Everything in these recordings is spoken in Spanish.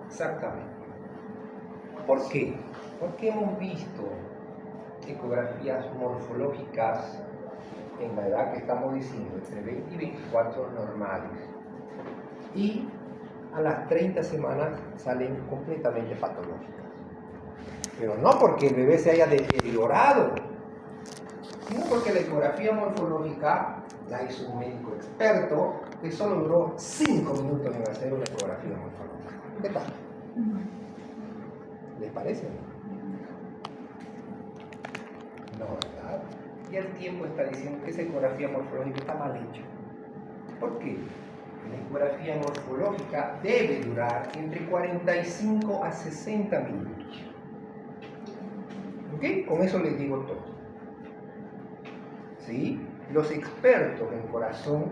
Exactamente. ¿Por qué? Porque hemos visto ecografías morfológicas en la edad que estamos diciendo, entre 20 y 24 normales. Y a las 30 semanas salen completamente patológicas. Pero no porque el bebé se haya deteriorado, sino porque la ecografía morfológica la hizo un médico experto que solo duró 5 minutos en hacer una ecografía morfológica. ¿Qué tal? ¿Les parece? No, ¿verdad? Y el tiempo está diciendo que esa ecografía morfológica está mal hecha. ¿Por qué? La ecografía morfológica debe durar entre 45 a 60 minutos. ¿Ok? Con eso les digo todo. ¿Sí? Los expertos en corazón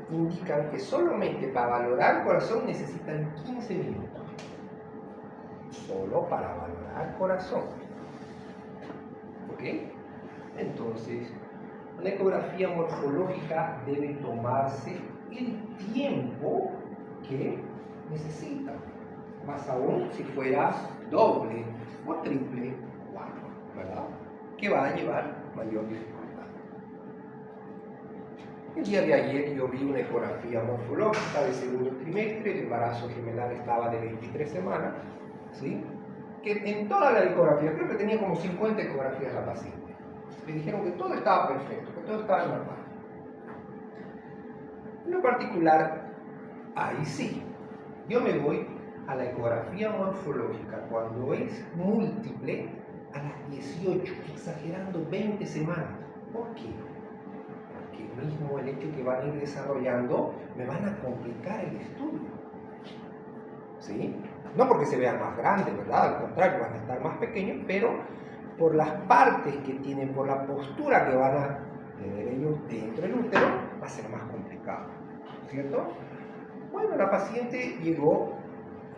indican que solamente para valorar corazón necesitan 15 minutos. Solo para valorar corazón. ¿Ok? Entonces, una ecografía morfológica debe tomarse el tiempo que necesita. Más aún si fuera doble o triple, ¿verdad? Que va a llevar mayor dificultad. El día de ayer yo vi una ecografía morfológica de segundo trimestre, el embarazo gemelar estaba de 23 semanas, ¿sí? Que en toda la ecografía, creo que tenía como 50 ecografías la paciente. Le dijeron que todo estaba perfecto, que todo estaba normal. En lo particular, ahí sí, yo me voy a la ecografía morfológica cuando es múltiple a las 18, exagerando 20 semanas. ¿Por qué? Porque mismo el hecho que van a ir desarrollando me van a complicar el estudio. ¿Sí? No porque se vean más grandes, ¿verdad? Al contrario, van a estar más pequeños, pero por las partes que tienen, por la postura que van a tener ellos dentro del útero, va a ser más complicado, ¿cierto? Bueno, la paciente llegó,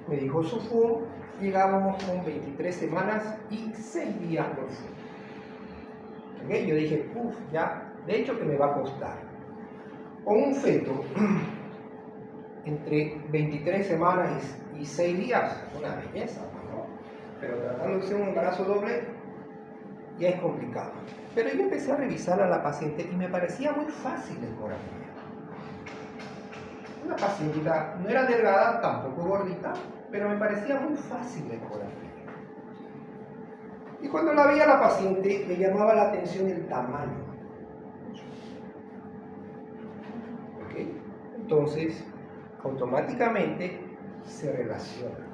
me dijo su FUM, llegábamos con 23 semanas y 6 días por FUM. ¿Okay? Yo dije, ya, de hecho que me va a costar. Con un feto entre 23 semanas y 6 días, una belleza, ¿no? Pero tratando de ser un embarazo doble, ya es complicado. Pero yo empecé a revisar a la paciente y me parecía muy fácil la ecografía. Una pacientita no era delgada, tampoco gordita, pero me parecía muy fácil la ecografía. Y cuando la veía a la paciente, me llamaba la atención el tamaño. ¿Ok? Entonces, automáticamente se relaciona.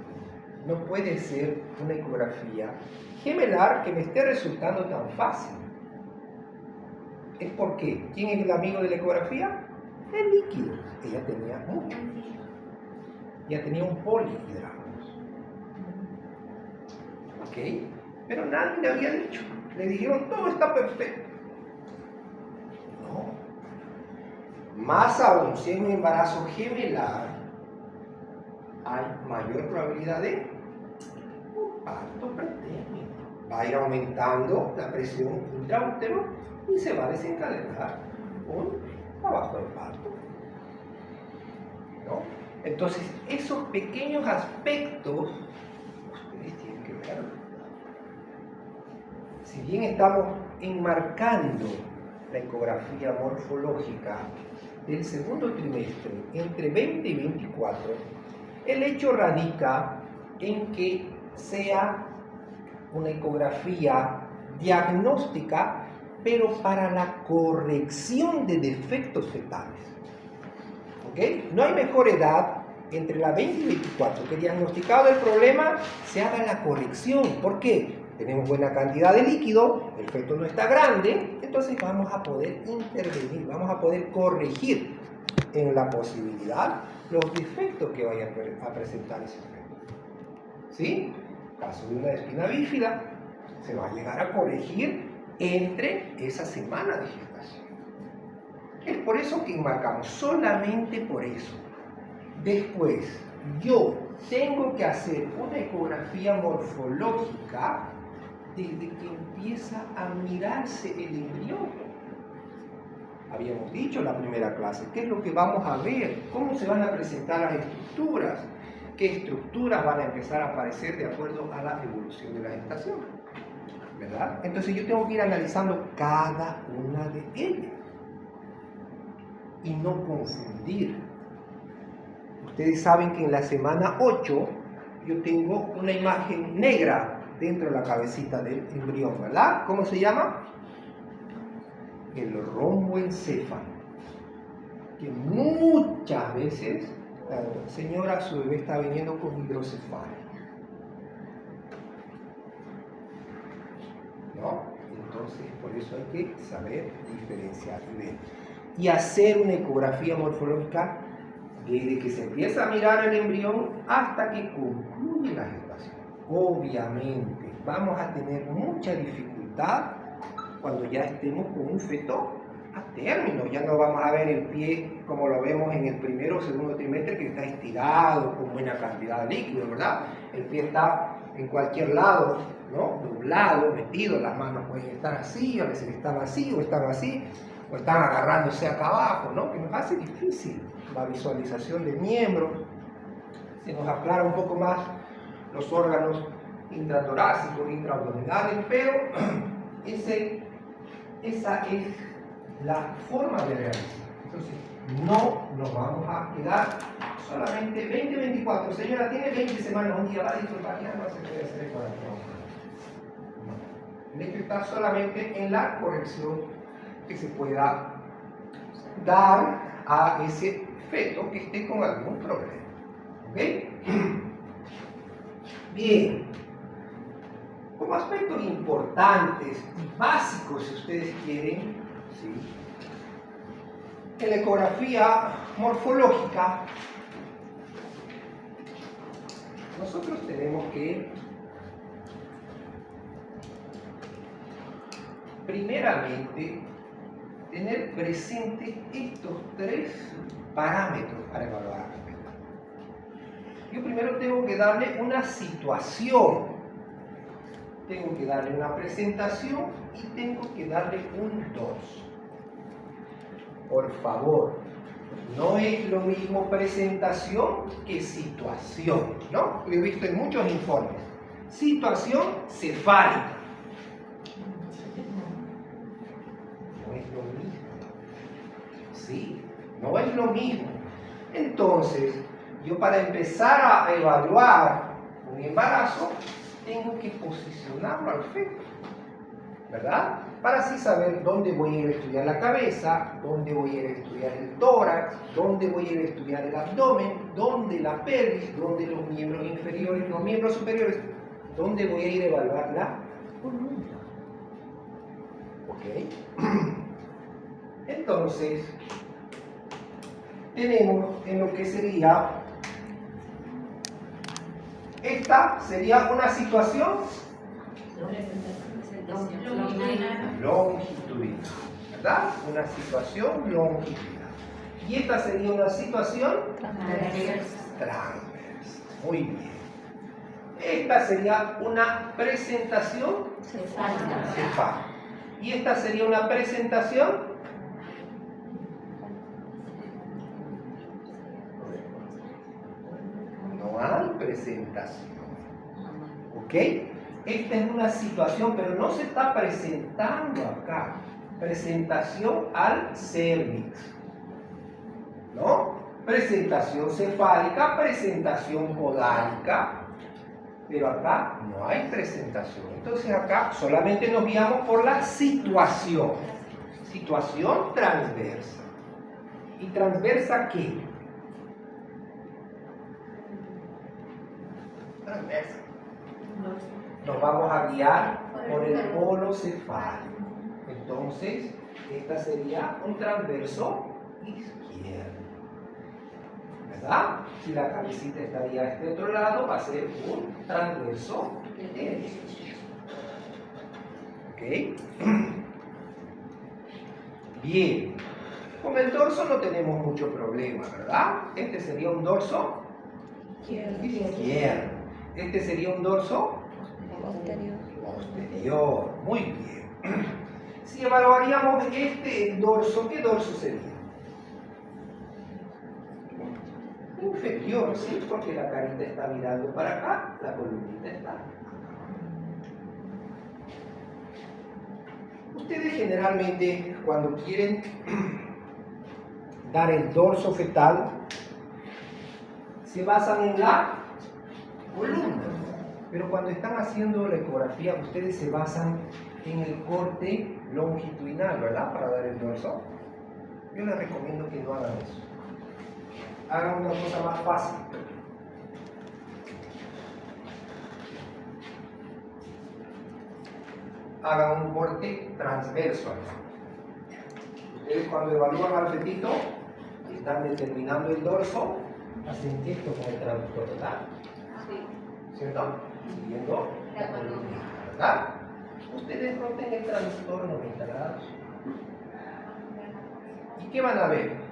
No puede ser una ecografía gemelar que me esté resultando tan fácil. ¿Es por qué? ¿Quién es el amigo de la ecografía? El líquido. Ella tenía mucho. Ella tenía un polihidratos. ¿Ok? Pero nadie le había dicho. Le dijeron, todo está perfecto. No. Más aún, si es un embarazo gemelar, hay mayor probabilidad de un parto pretérmino. Va a ir aumentando la presión intraútero y se va a desencadenar un trabajo de parto. ¿No? Entonces, esos pequeños aspectos ustedes tienen que verlos. Si bien estamos enmarcando la ecografía morfológica del segundo trimestre entre 20 y 24, el hecho radica en que sea una ecografía diagnóstica, pero para la corrección de defectos fetales. ¿Okay? No hay mejor edad entre la 20 y 24 que diagnosticado el problema se haga la corrección. ¿Por qué? Tenemos buena cantidad de líquido, el feto no está grande, entonces vamos a poder intervenir, vamos a poder corregir en la posibilidad los defectos que vaya a presentar ese feto. ¿Sí? Caso de una espina bífida, se va a llegar a corregir entre esa semana de gestación. Es por eso que enmarcamos, solamente por eso. Después, yo tengo que hacer una ecografía morfológica desde que empieza a mirarse el embrión. Habíamos dicho en la primera clase, ¿qué es lo que vamos a ver? ¿Cómo se van a presentar las estructuras? qué estructuras van a empezar a aparecer de acuerdo a la evolución de la gestación, ¿verdad? Entonces yo tengo que ir analizando cada una de ellas y no confundir. Ustedes saben que en la semana 8 yo tengo una imagen negra dentro de la cabecita del embrión, ¿verdad? ¿Cómo se llama? El romboencéfalo. Que muchas veces, señora, su bebé está viniendo con hidrocefalia. ¿No? Entonces, por eso hay que saber diferenciar y hacer una ecografía morfológica desde que se empieza a mirar el embrión hasta que concluye la gestación. Obviamente, vamos a tener mucha dificultad cuando ya estemos con un feto a término. Ya no vamos a ver el pie como lo vemos en el primero o segundo trimestre, que está estirado con buena cantidad de líquido, ¿verdad? El pie está en cualquier lado, ¿no? Doblado, metido, las manos pueden estar así, a veces están así, o están agarrándose acá abajo, ¿no? Que nos hace difícil la visualización del miembro. Se nos aclara un poco más los órganos intratorácicos, intraabdominales, pero esa es la forma de realizar. Entonces, no nos vamos a quedar solamente 20-24. Señora, tiene 20 semanas, un día va a disfrutar, ya no se puede hacer ecografía. No. El hecho está solamente en la corrección que se pueda dar a ese feto que esté con algún problema. ¿Ok? Bien. Como aspectos importantes y básicos, si ustedes quieren, ¿sí? En la ecografía morfológica, nosotros tenemos que, primeramente, tener presente estos 3 parámetros para evaluar. Yo primero tengo que darle una situación. Tengo que darle una presentación y tengo que darle un dorso. Por favor, no es lo mismo presentación que situación, ¿no? Lo he visto en muchos informes. Situación cefálica. No es lo mismo. Sí, no es lo mismo. Entonces, yo para empezar a evaluar un embarazo, tengo que posicionarlo al feto, ¿verdad? Para así saber dónde voy a ir a estudiar la cabeza, dónde voy a ir a estudiar el tórax, dónde voy a ir a estudiar el abdomen, dónde la pelvis, dónde los miembros inferiores, los miembros superiores, dónde voy a ir a evaluar la columna. ¿Ok? Entonces, tenemos en lo que sería, esta sería una situación longitudinal, ¿verdad? Una situación longitudinal. Y esta sería una situación transversal. Muy bien. Esta sería una presentación cefálica. Y esta sería una presentación no hay presentación. ¿Ok? Esta es una situación, pero no se está presentando acá. Presentación al cérvix. ¿No? Presentación cefálica, presentación podálica. Pero acá no hay presentación. Entonces acá solamente nos guiamos por la situación. Situación transversa. ¿Y transversa qué? Transversa. Nos vamos a guiar por el polo cefálico. Entonces, esta sería un transverso izquierdo. ¿Verdad? Si la cabecita estaría a este otro lado, va a ser un transverso derecho. ¿Ok? Bien. Con el dorso no tenemos mucho problema, ¿verdad? Este sería un dorso izquierdo. Este sería un dorso posterior. Muy bien. Si evaluaríamos este dorso, ¿qué dorso sería? Inferior. superior, ¿sí? Porque la carita está mirando para acá, la columnita está acá. Ustedes generalmente cuando quieren dar el dorso fetal se basan en la columna, pero cuando están haciendo la ecografía ustedes se basan en el corte longitudinal, ¿verdad? Para dar el dorso. Yo les recomiendo que no hagan eso. Hagan una cosa más fácil. Hagan un corte transverso. Ustedes cuando evalúan al fetito, están determinando el dorso, hacen esto con el traductor, ¿verdad? Sí. ¿Cierto? Siguiendo la columna, ¿verdad? Ustedes roten el traductor 90 grados. ¿Y qué van a ver?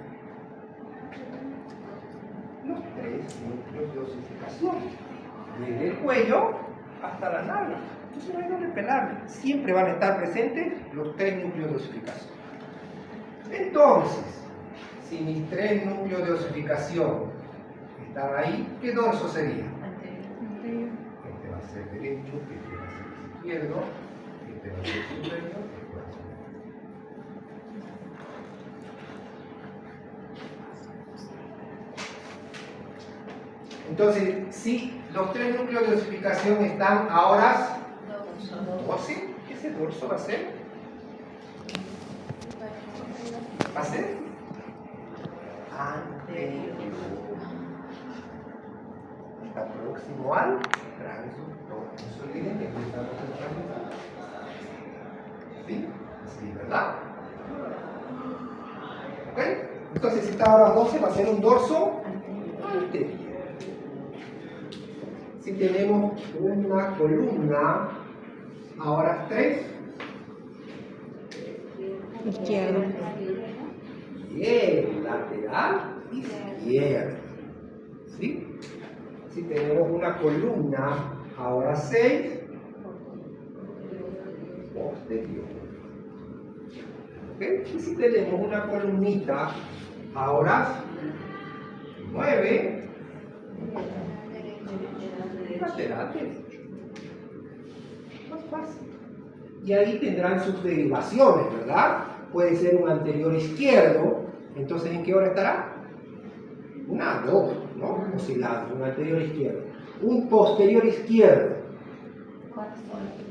Los 3 núcleos de osificación. Desde el cuello hasta la nalga. Entonces no hay donde pelarle. Siempre van a estar presentes los 3 núcleos de osificación. Entonces, si mis 3 núcleos de osificación están ahí, ¿qué dorso sería? Este va a ser derecho, este va a ser izquierdo, este va a ser superior, este va a ser... Entonces, si los 3 núcleos de osificación están ahora 12, ese dorso va a ser anterior. Está próximo al transductor. No se olviden que aquí estamos en el transductor. ¿Sí? Sí, ¿verdad? ¿Ok? Entonces, si está ahora 12, va a ser un dorso anterior. Si tenemos una columna, ahora 3. Izquierdo. Bien, lateral, izquierdo. ¿Sí? Si tenemos una columna, ahora 6. Posterior. ¿Ok? Y si tenemos una columnita, ahora 9. Lateral derecho. Más fácil. Y ahí tendrán sus derivaciones, ¿verdad? Puede ser un anterior izquierdo, entonces ¿en qué hora estará? 1 a 2, ¿no? Oscilando, un anterior izquierdo. Un posterior izquierdo.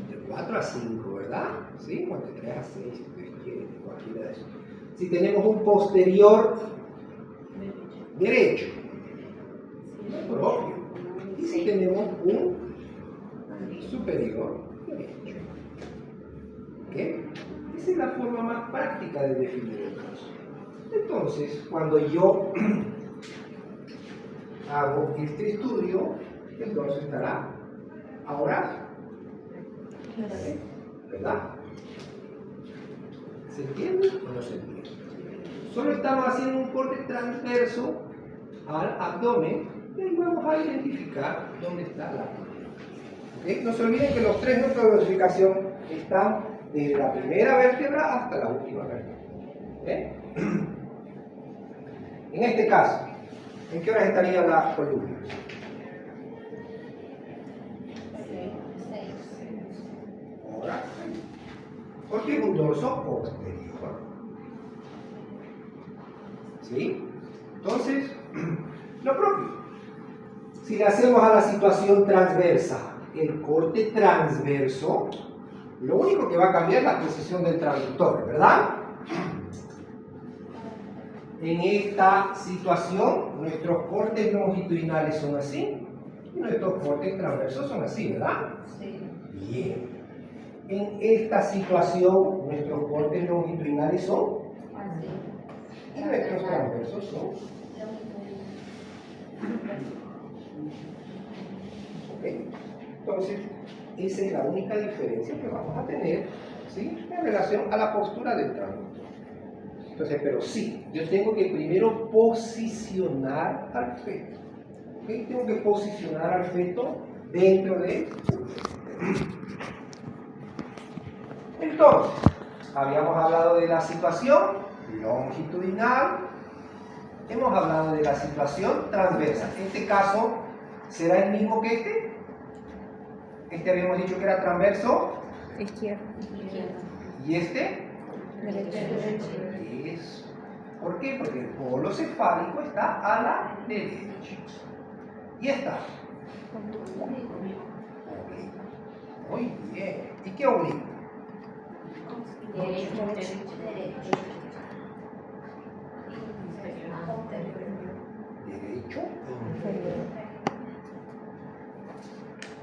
De 4 a 5, ¿verdad? ¿Sí? O de 3 a 6, si ustedes quieren, cualquiera de esos. Si tenemos un posterior derecho, propio. Y si tenemos un superior derecho. ¿Ok? Esa es la forma más práctica de definir el dorso. Entonces, cuando yo hago este estudio, el dorso estará ahora, ¿verdad? ¿Se entiende o no se entiende? Solo estamos haciendo un corte transverso al abdomen y ahí vamos a identificar dónde está la columna. ¿Okay? No se olviden que los 3 núcleos de osificación están desde la primera vértebra hasta la última vértebra. ¿Okay? En este caso, ¿en qué hora estaría la columna? 6. Ahora, porque es un dorso posterior. ¿Sí? Entonces, lo propio. Si le hacemos a la situación transversa el corte transverso, lo único que va a cambiar es la posición del traductor, ¿verdad? En esta situación, nuestros cortes longitudinales son así y nuestros cortes transversos son así, ¿verdad? Sí. Bien. En esta situación, nuestros cortes longitudinales son así y nuestros transversos son ¿okay? Entonces, esa es la única diferencia que vamos a tener, ¿sí? En relación a la postura del traductor. Entonces, pero sí, yo tengo que primero posicionar al feto. ¿Okay? Tengo que posicionar al feto dentro de... Entonces, habíamos hablado de la situación longitudinal, hemos hablado de la situación transversa. Este caso será el mismo que este. Este habíamos dicho que era transverso. Izquierda. ¿Y este? Derecha. Eso. ¿Por qué? Porque el polo cefálico está a la derecha. ¿Y esta? Muy bien. ¿Y qué oblicuo? Derecho. Derecho.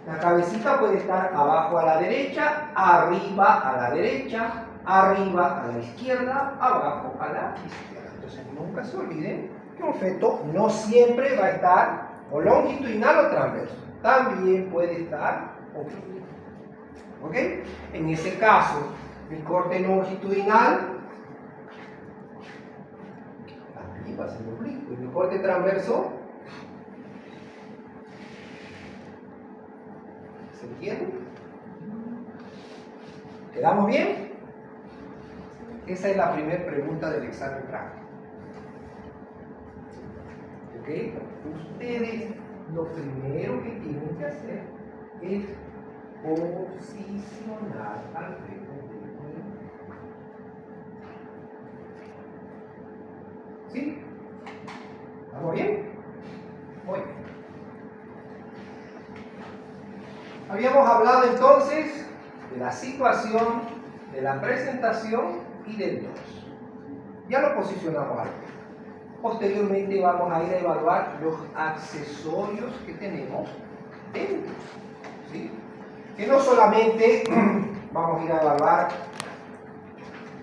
La cabecita puede estar abajo a la derecha, arriba a la derecha, arriba a la izquierda, abajo a la izquierda. Entonces nunca se olviden que un feto no siempre va a estar o longitudinal o transverso. También puede estar oblicuo. ¿Ok? En ese caso, mi corte longitudinal también va a ser oblicuo. Y mi corte transverso, ¿se entiende? ¿Quedamos bien? Esa es la primera pregunta del examen práctico. ¿Ok? Ustedes lo primero que tienen que hacer es posicionar al feto dentro del cuerpo. ¿Sí? ¿Estamos bien? Muy bien. Habíamos hablado entonces de la situación, de la presentación y del 2. Ya lo posicionamos al feto. Posteriormente vamos a ir a evaluar los accesorios que tenemos dentro. ¿Sí? Que no solamente vamos a ir a evaluar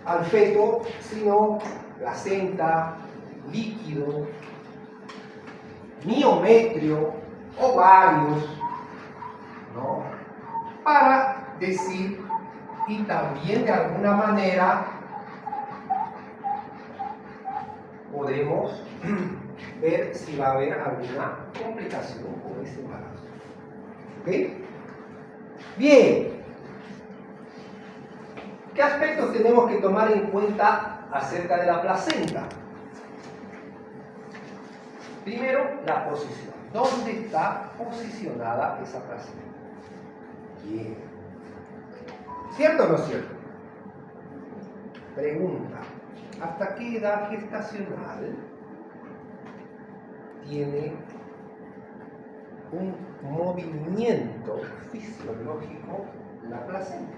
al feto, sino placenta, líquido, miometrio, ovarios, ¿no? Para decir y también de alguna manera podemos ver si va a haber alguna complicación con ese embarazo. ¿Ok? Bien. ¿Qué aspectos tenemos que tomar en cuenta acerca de la placenta? Primero, la posición. ¿Dónde está posicionada esa placenta? Bien. ¿Cierto o no cierto? Pregunta. ¿Hasta qué edad gestacional tiene un movimiento fisiológico la placenta?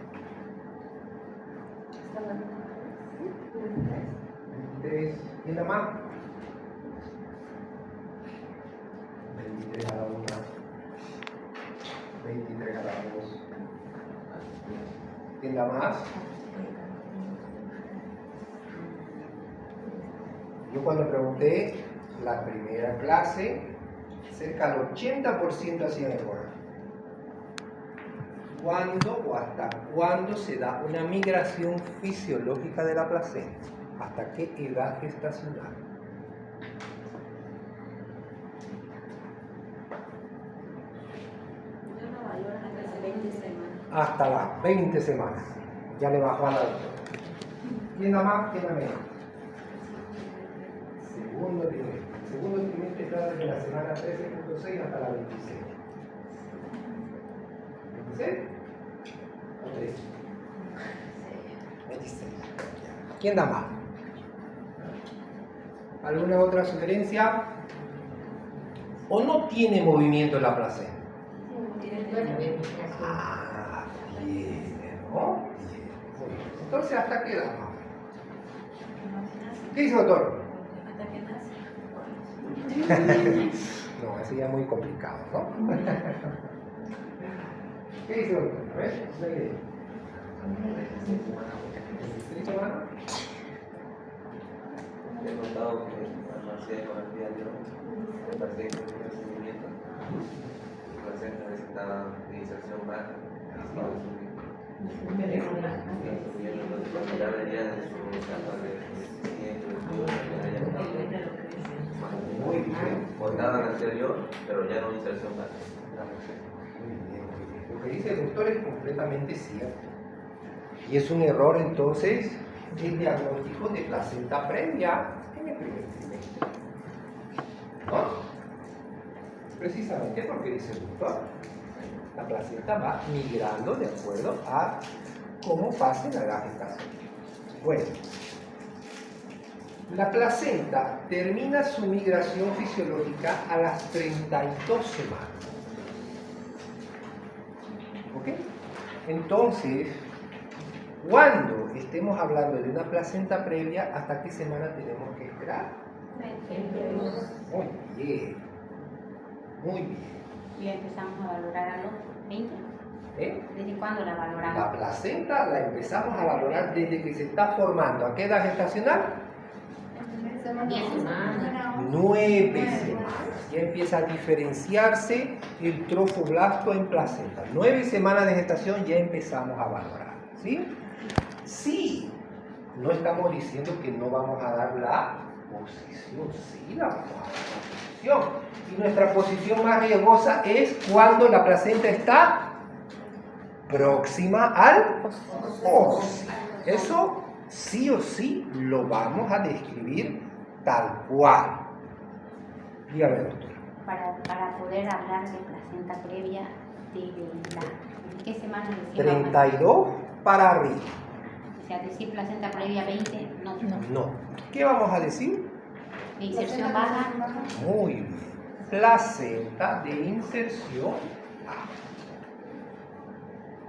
23. ¿Quién da más? 23 a la 1. 23 a la 2. ¿Quién da más? Yo cuando pregunté la primera clase, cerca del 80% hacían error. ¿Cuándo o hasta cuándo se da una migración fisiológica de la placenta? ¿Hasta qué edad gestacional? Hasta las 20 semanas. Ya le bajó a la doctora. ¿Quién da más? ¿Quién da menos? Segundo trimestre. Segundo trimestre está desde la semana 13.6 hasta la 26. ¿26? ¿O 13? 26. ¿Quién da más? ¿Alguna otra sugerencia? ¿O no tiene movimiento la placenta? Ah, tiene, ¿no? Tiene. Entonces, ¿hasta qué edad más? ¿Qué dice doctor? No, eso ya es muy complicado, ¿no? ¿Qué dice doctor? A ver, una idea. ¿3 semanas? He notado que cuando hacía ecografía el paciente tiene seguimiento, la placenta necesitaba de inserción baja, estaba subiendo, entonces ya venía de su etapa de crecimiento, Muy bien. cortada en anterior, pero ya no inserción baja. Muy bien, muy bien. Lo que dice el doctor es completamente cierto. Y es un error entonces el diagnóstico de placenta previa en el primer trimestre. ¿no? Precisamente porque dice el autor, la placenta va migrando de acuerdo a cómo pase la gestación. Bueno, la placenta termina su migración fisiológica a las 32 semanas. ¿Ok? Entonces, cuando estemos hablando de una placenta previa, ¿hasta qué semana tenemos que esperar? 22. Muy bien. Muy bien. Y empezamos a valorar a los 20. ¿Eh? ¿Desde cuándo la valoramos? La placenta la empezamos a valorar desde que se está formando. ¿A qué edad gestacional? 10 semanas. 9 semanas. Ya empieza a diferenciarse el trofoblasto en placenta. 9 semanas de gestación ya empezamos a valorar. ¿Sí? Sí. No estamos diciendo que no vamos a dar la posición. Sí, la vamos a dar la posición. Y nuestra posición más riesgosa es cuando la placenta está próxima al óseo. Eso sí o sí lo vamos a describir tal cual. Dígame, doctor. Para poder hablar de placenta previa, ¿de qué semana decíamos? 32 para arriba. O sea, decir placenta previa 20, no. No. ¿Qué vamos a decir? De inserción baja, Muy bien. Placenta de inserción A.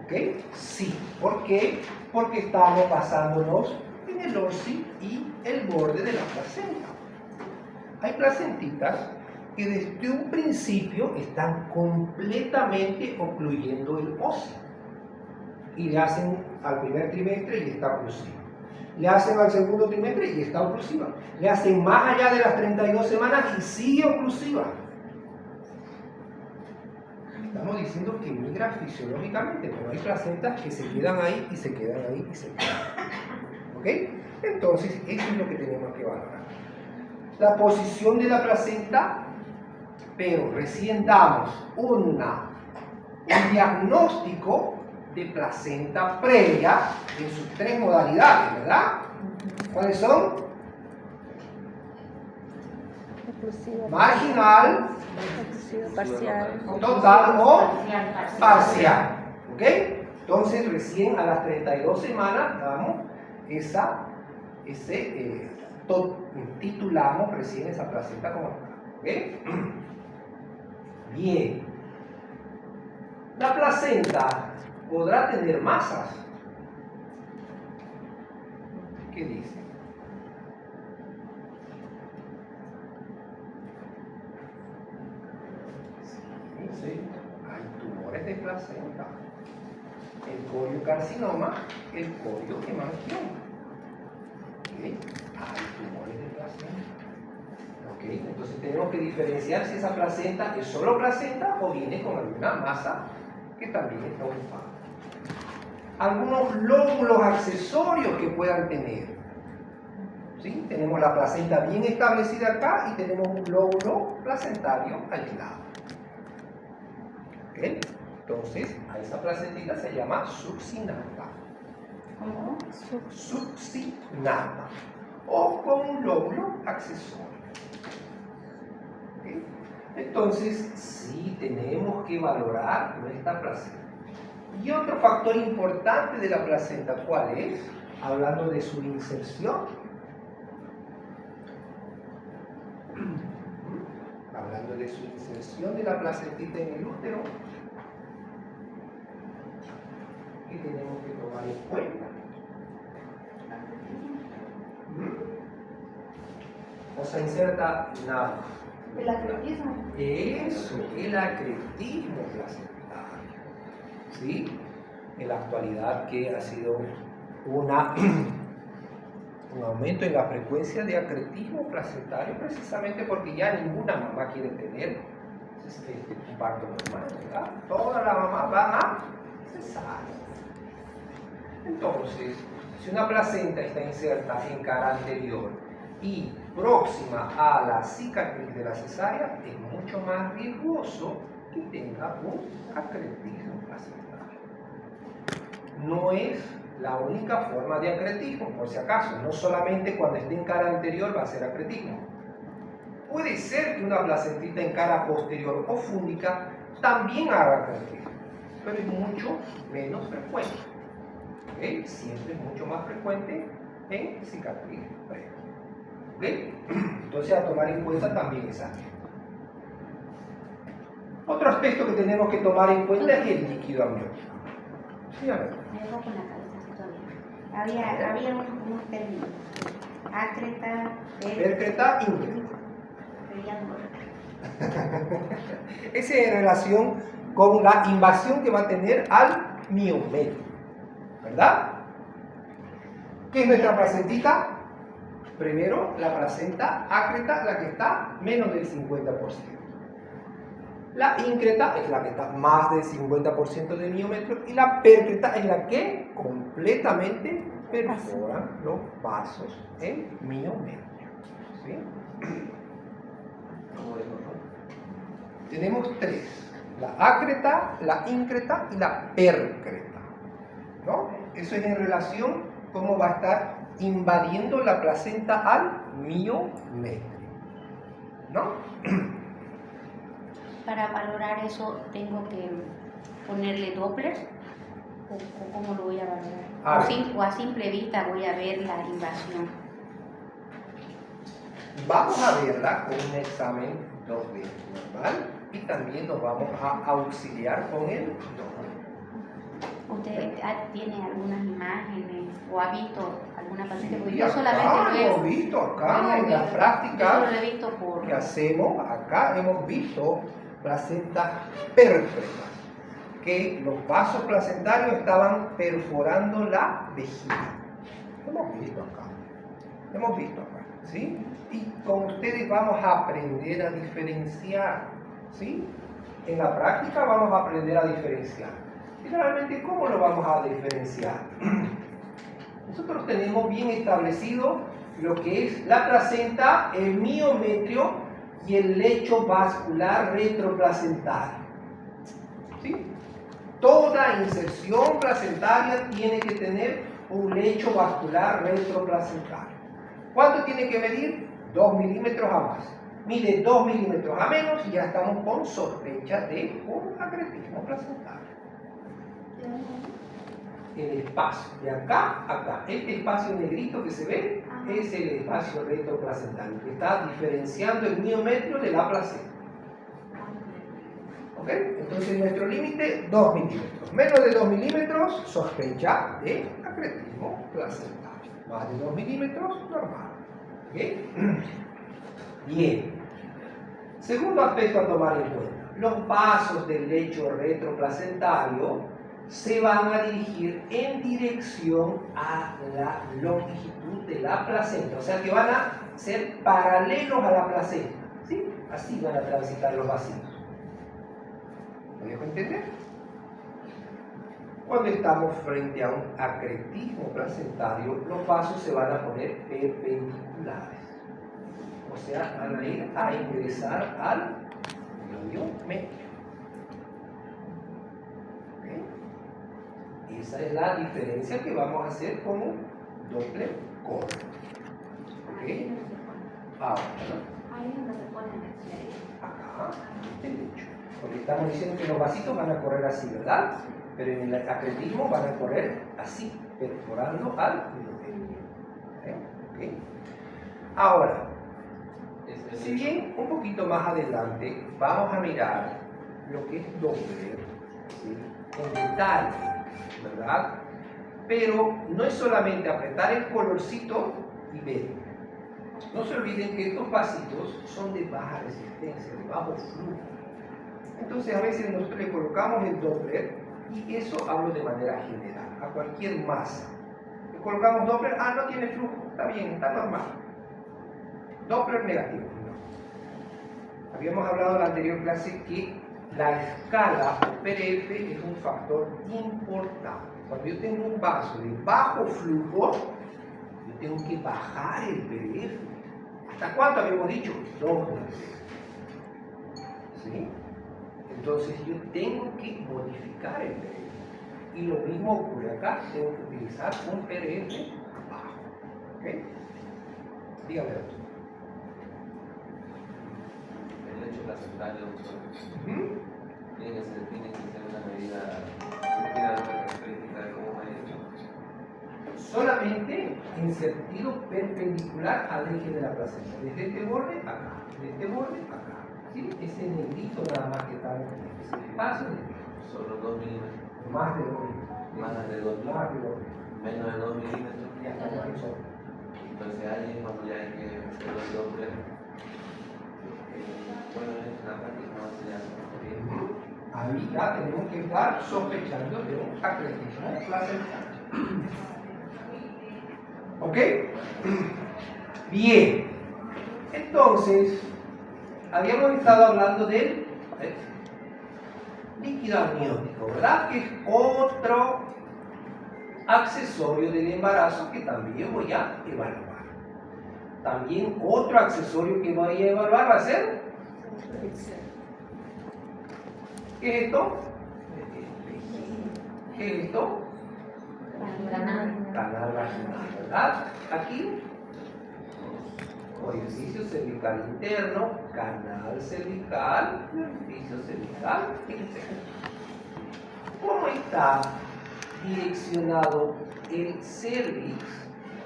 ¿Ok? Sí. ¿Por qué? Porque estamos basándonos en el OSI y el borde de la placenta. Hay placentitas que desde un principio están completamente ocluyendo el óseo. Y le hacen al primer trimestre y está oclusiva. Le hacen al segundo trimestre y está oclusiva. Le hacen más allá de las 32 semanas y sigue oclusiva. Estamos diciendo que migra fisiológicamente, pero hay placentas que se quedan ahí y se quedan ahí y se quedan ahí. ¿Ok? Entonces, eso es lo que tenemos que valorar. La posición de la placenta, pero recién damos un diagnóstico de placenta previa en sus 3 modalidades, ¿verdad? ¿Cuáles son? Marginal, Parcial. total o parcial. parcial. ¿Ok? Entonces, recién a las 32 semanas damos titulamos recién esa placenta como tal. ¿Ok? Bien. La placenta podrá tener masas. ¿Qué dice? Sí, hay tumores de placenta. El coriocarcinoma, el coriohemangioma. ¿Ok? Hay tumores de placenta. ¿Ok? Entonces tenemos que diferenciar si esa placenta es solo placenta o viene con alguna masa que también está ocupada. Algunos lóbulos accesorios que puedan tener. ¿Sí? Tenemos la placenta bien establecida acá y tenemos un lóbulo placentario aislado. ¿Ok? Entonces, a esa placentita se llama succinata. ¿Cómo? Succinata. O con un lóbulo accesorio. ¿Ok? Entonces, sí tenemos que valorar nuestra placenta. Y otro factor importante de la placenta, ¿cuál es? Hablando de su inserción. Hablando de su inserción de la placentita en el útero. ¿Qué tenemos que tomar en cuenta? O se inserta nada. El acretismo. Eso, el acretismo placentario. ¿Sí? En la actualidad que ha sido un aumento en la frecuencia de acretismo placentario precisamente porque ya ninguna mamá quiere tener un parto normal, ¿verdad? Toda la mamá va a cesárea. Entonces, si una placenta está inserta en cara anterior y próxima a la cicatriz de la cesárea, es mucho más riesgoso que tenga un acretismo placentario. No es la única forma de acretismo, por si acaso, no solamente cuando esté en cara anterior va a ser acretismo. Puede ser que una placentita en cara posterior o fúndica también haga crecer, pero es mucho menos frecuente. ¿Okay? Siempre es mucho más frecuente en cicatriz previa. ¿Okay? Entonces a tomar en cuenta también esa. Otro aspecto que tenemos que tomar en cuenta es el líquido amniótico. Sí, a ver. Me dejo con la cabeza así todavía. Había unos términos. Acreta, Percreta, increta. pero ya no. Ese es en relación con la invasión que va a tener al miometrio, ¿verdad? ¿Qué es nuestra placentita? Primero, la placenta acreta, la que está menos del 50%. La increta es la que está más del 50% de miometrio y la percreta es la que completamente perfora los vasos en miometrio. ¿Sí? ¿Cómo dijo, no? Tenemos tres: la acreta, la increta y la percreta, ¿no? Eso es en relación cómo va a estar invadiendo la placenta al miometrio, ¿no? Para valorar eso, ¿tengo que ponerle Doppler? ¿O cómo lo voy a valorar? O a simple vista voy a ver la invasión. Vamos a verla con un examen 2D normal y también nos vamos a auxiliar con el Doppler. ¿Usted tiene algunas imágenes o ha visto alguna paciente? Porque Sí, yo acá solamente hemos visto acá en la práctica yo solo lo he visto por... que hacemos, acá hemos visto placentas percretas, que los vasos placentarios estaban perforando la vejiga. Hemos visto acá, ¿sí? Y con ustedes vamos a aprender a diferenciar, ¿sí? En la práctica vamos a aprender a diferenciar. Generalmente, ¿cómo lo vamos a diferenciar? Nosotros tenemos bien establecido lo que es la placenta, el miometrio y el lecho vascular retroplacentario. ¿Sí? Toda inserción placentaria tiene que tener un lecho vascular retroplacentario. ¿Cuánto tiene que medir? 2 milímetros a más. Mide 2 milímetros a menos y ya estamos con sospecha de un acretismo placentario. El espacio de acá a acá, este espacio negrito que se ve es el espacio retroplacentario que está diferenciando el miometrio de la placenta. ¿Ok? Entonces nuestro límite 2 milímetros. Menos de 2 milímetros, sospecha de acretismo placentario. Más de 2 milímetros, normal. ¿Ok? Bien. Segundo aspecto a tomar en cuenta: los vasos del lecho retroplacentario se van a dirigir en dirección a la longitud de la placenta, o sea que van a ser paralelos a la placenta, ¿sí? Así van a transitar los vasitos. ¿Me dejo entender? Cuando estamos frente a un acretismo placentario, los vasos se van a poner perpendiculares, o sea, van a ir a ingresar al miometrio. Esa es la diferencia que vamos a hacer con un Doppler corto. ¿Ok? Ahora, Ahí no se ponen acá, derecho. Porque estamos diciendo que los vasitos van a correr así, ¿verdad? Pero en el acretismo van a correr así, perforando al miometrio. ¿Ok? Ahora, si bien un poquito más adelante vamos a mirar lo que es Doppler, ¿sí? En detalle, ¿verdad? Pero no es solamente apretar el colorcito y ver. No se olviden que estos vasitos son de baja resistencia, de bajo flujo. Entonces a veces nosotros le colocamos el Doppler, y eso hablo de manera general, a cualquier masa. Le colocamos Doppler, no tiene flujo, está bien, está normal. Doppler negativo. No. Habíamos hablado en la anterior clase que la escala o PRF es un factor importante. Cuando yo tengo un vaso de bajo flujo, yo tengo que bajar el PRF. ¿Hasta cuánto habíamos dicho? 2 veces. ¿Sí? Entonces yo tengo que modificar el PRF. Y lo mismo ocurre acá, tengo que utilizar un PRF bajo. ¿Ok? Dígame, doctor. lecho placentario, doctor. Ujú. Tiene que ser una medida, tiene alguna característica de cómo medirlo. Solamente en sentido perpendicular al eje de la placenta. Desde este borde acá, de este borde acá. ¿Sí? Ese negrito nada más que está en ese espacio. Solo 2 milímetros. Más de 2 milímetros. Más de 2 Más de 2 milímetros. Menos de 2 milímetros. Ya estamos en eso. Entonces ahí es cuando ya hay que hacer los dobles. Bueno, en la práctica no se hace bien. Ahí ya tenemos que estar sospechando de un atletismo placental. ¿Ok? Bien. Entonces, habíamos estado hablando del líquido amniótico, ¿verdad? Que es otro accesorio del embarazo que también voy a evaluar. También otro accesorio que voy a evaluar va a ser, ¿qué es esto? ¿Qué es esto? Canal vaginal, ¿verdad? Aquí, orificio cervical interno, canal cervical, orificio cervical interno. ¿Cómo está direccionado el cervix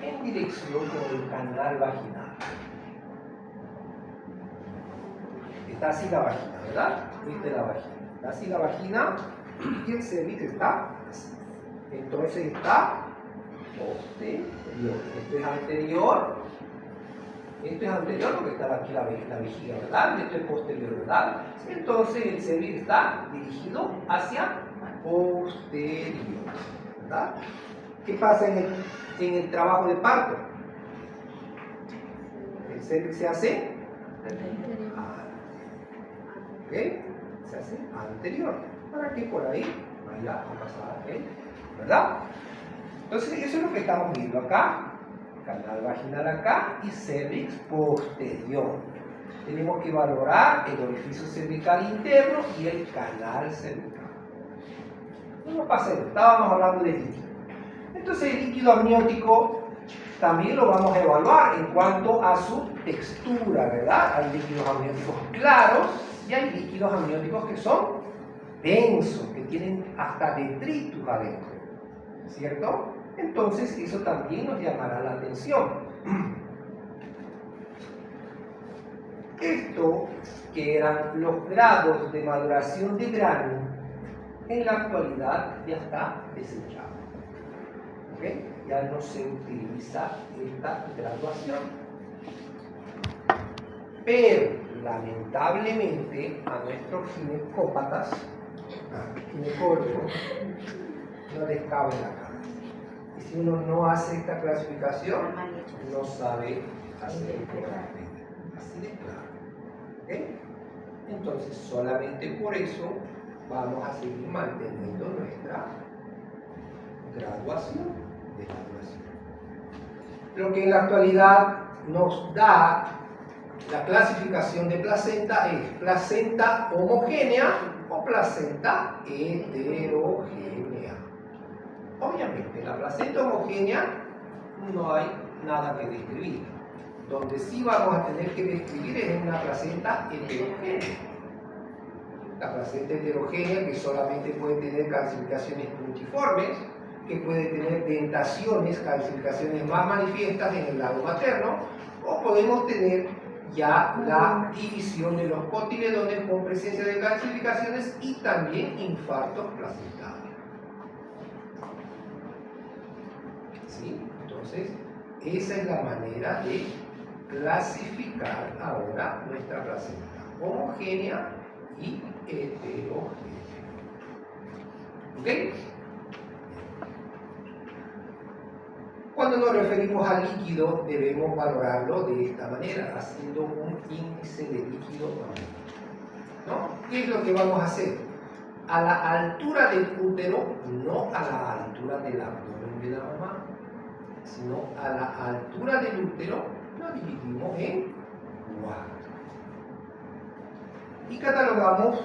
en dirección con el canal vaginal? Está así la vagina, ¿verdad? Viste la vagina. Está así la vagina y el cervix está así. Entonces está posterior. Esto es anterior. Esto es anterior porque está aquí la vejiga, ¿verdad? Esto es posterior, ¿verdad? Entonces el cervix está dirigido hacia posterior, ¿verdad? ¿Qué pasa en el trabajo de parto? El cervix se hace ¿ok? Se hace anterior para que por ahí vaya a pasar ¿verdad? Entonces eso es lo que estamos viendo acá, canal vaginal acá y cervix posterior. Tenemos que valorar el orificio cervical interno y el canal cervical. No pasa eso, estábamos hablando de líquido. Entonces el líquido amniótico también lo vamos a evaluar en cuanto a su textura, ¿verdad? Hay líquidos amnióticos claros y hay líquidos amnióticos que son densos, que tienen hasta detritus adentro, ¿cierto? Entonces eso también nos llamará la atención. Esto, que eran los grados de maduración de grano, en la actualidad ya está desechado. ¿Okay? Ya no se utiliza esta graduación. Pero, lamentablemente, a nuestros ginecópatas, ginecólogos, no les cabe en la cabeza. Y si uno no hace esta clasificación, no sabe hacer correctamente. Así de claro. ¿Okay? Entonces, solamente por eso vamos a seguir manteniendo nuestra graduación de la duración. Lo que en la actualidad nos da la clasificación de placenta es placenta homogénea o placenta heterogénea. Obviamente, la placenta homogénea no hay nada que describir. Donde sí vamos a tener que describir es una placenta heterogénea. La placenta heterogénea que solamente puede tener calcificaciones puntiformes, que puede tener dentaciones, calcificaciones más manifiestas en el lado materno, o podemos tener ya la división de los cotiledones con presencia de calcificaciones y también infartos placentarios. ¿Sí? Entonces, esa es la manera de clasificar ahora nuestra placenta homogénea y heterogénea. ¿Ok? Cuando nos referimos al líquido, debemos valorarlo de esta manera, haciendo un índice de líquido, ¿no? ¿Qué es lo que vamos a hacer? A la altura del útero, no a la altura del abdomen de la mamá, sino a la altura del útero, lo dividimos en 4. Y catalogamos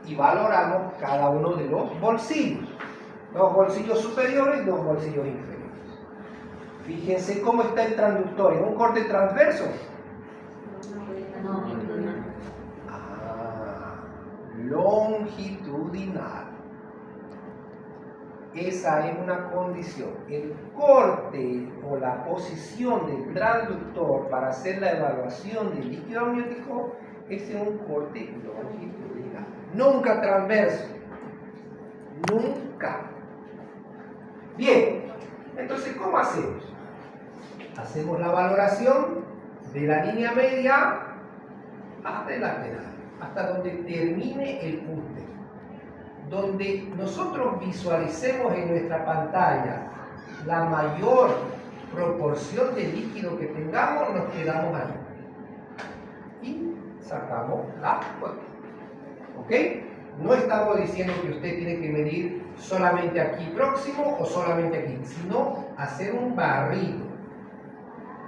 y valoramos cada uno de los bolsillos. Los bolsillos superiores y los bolsillos inferiores. Fíjense cómo está el transductor, ¿en un corte transverso? longitudinal. Esa es una condición. El corte o la posición del transductor para hacer la evaluación del líquido amniótico es en un corte longitudinal. Nunca transverso. Nunca. Bien. Entonces, ¿cómo hacemos? Hacemos la valoración de la línea media hasta el lateral, hasta donde termine el punto. Donde nosotros visualicemos en nuestra pantalla la mayor proporción de líquido que tengamos, nos quedamos ahí. Y sacamos la foto. ¿Ok? No estamos diciendo que usted tiene que medir solamente aquí próximo o solamente aquí, sino hacer un barrido.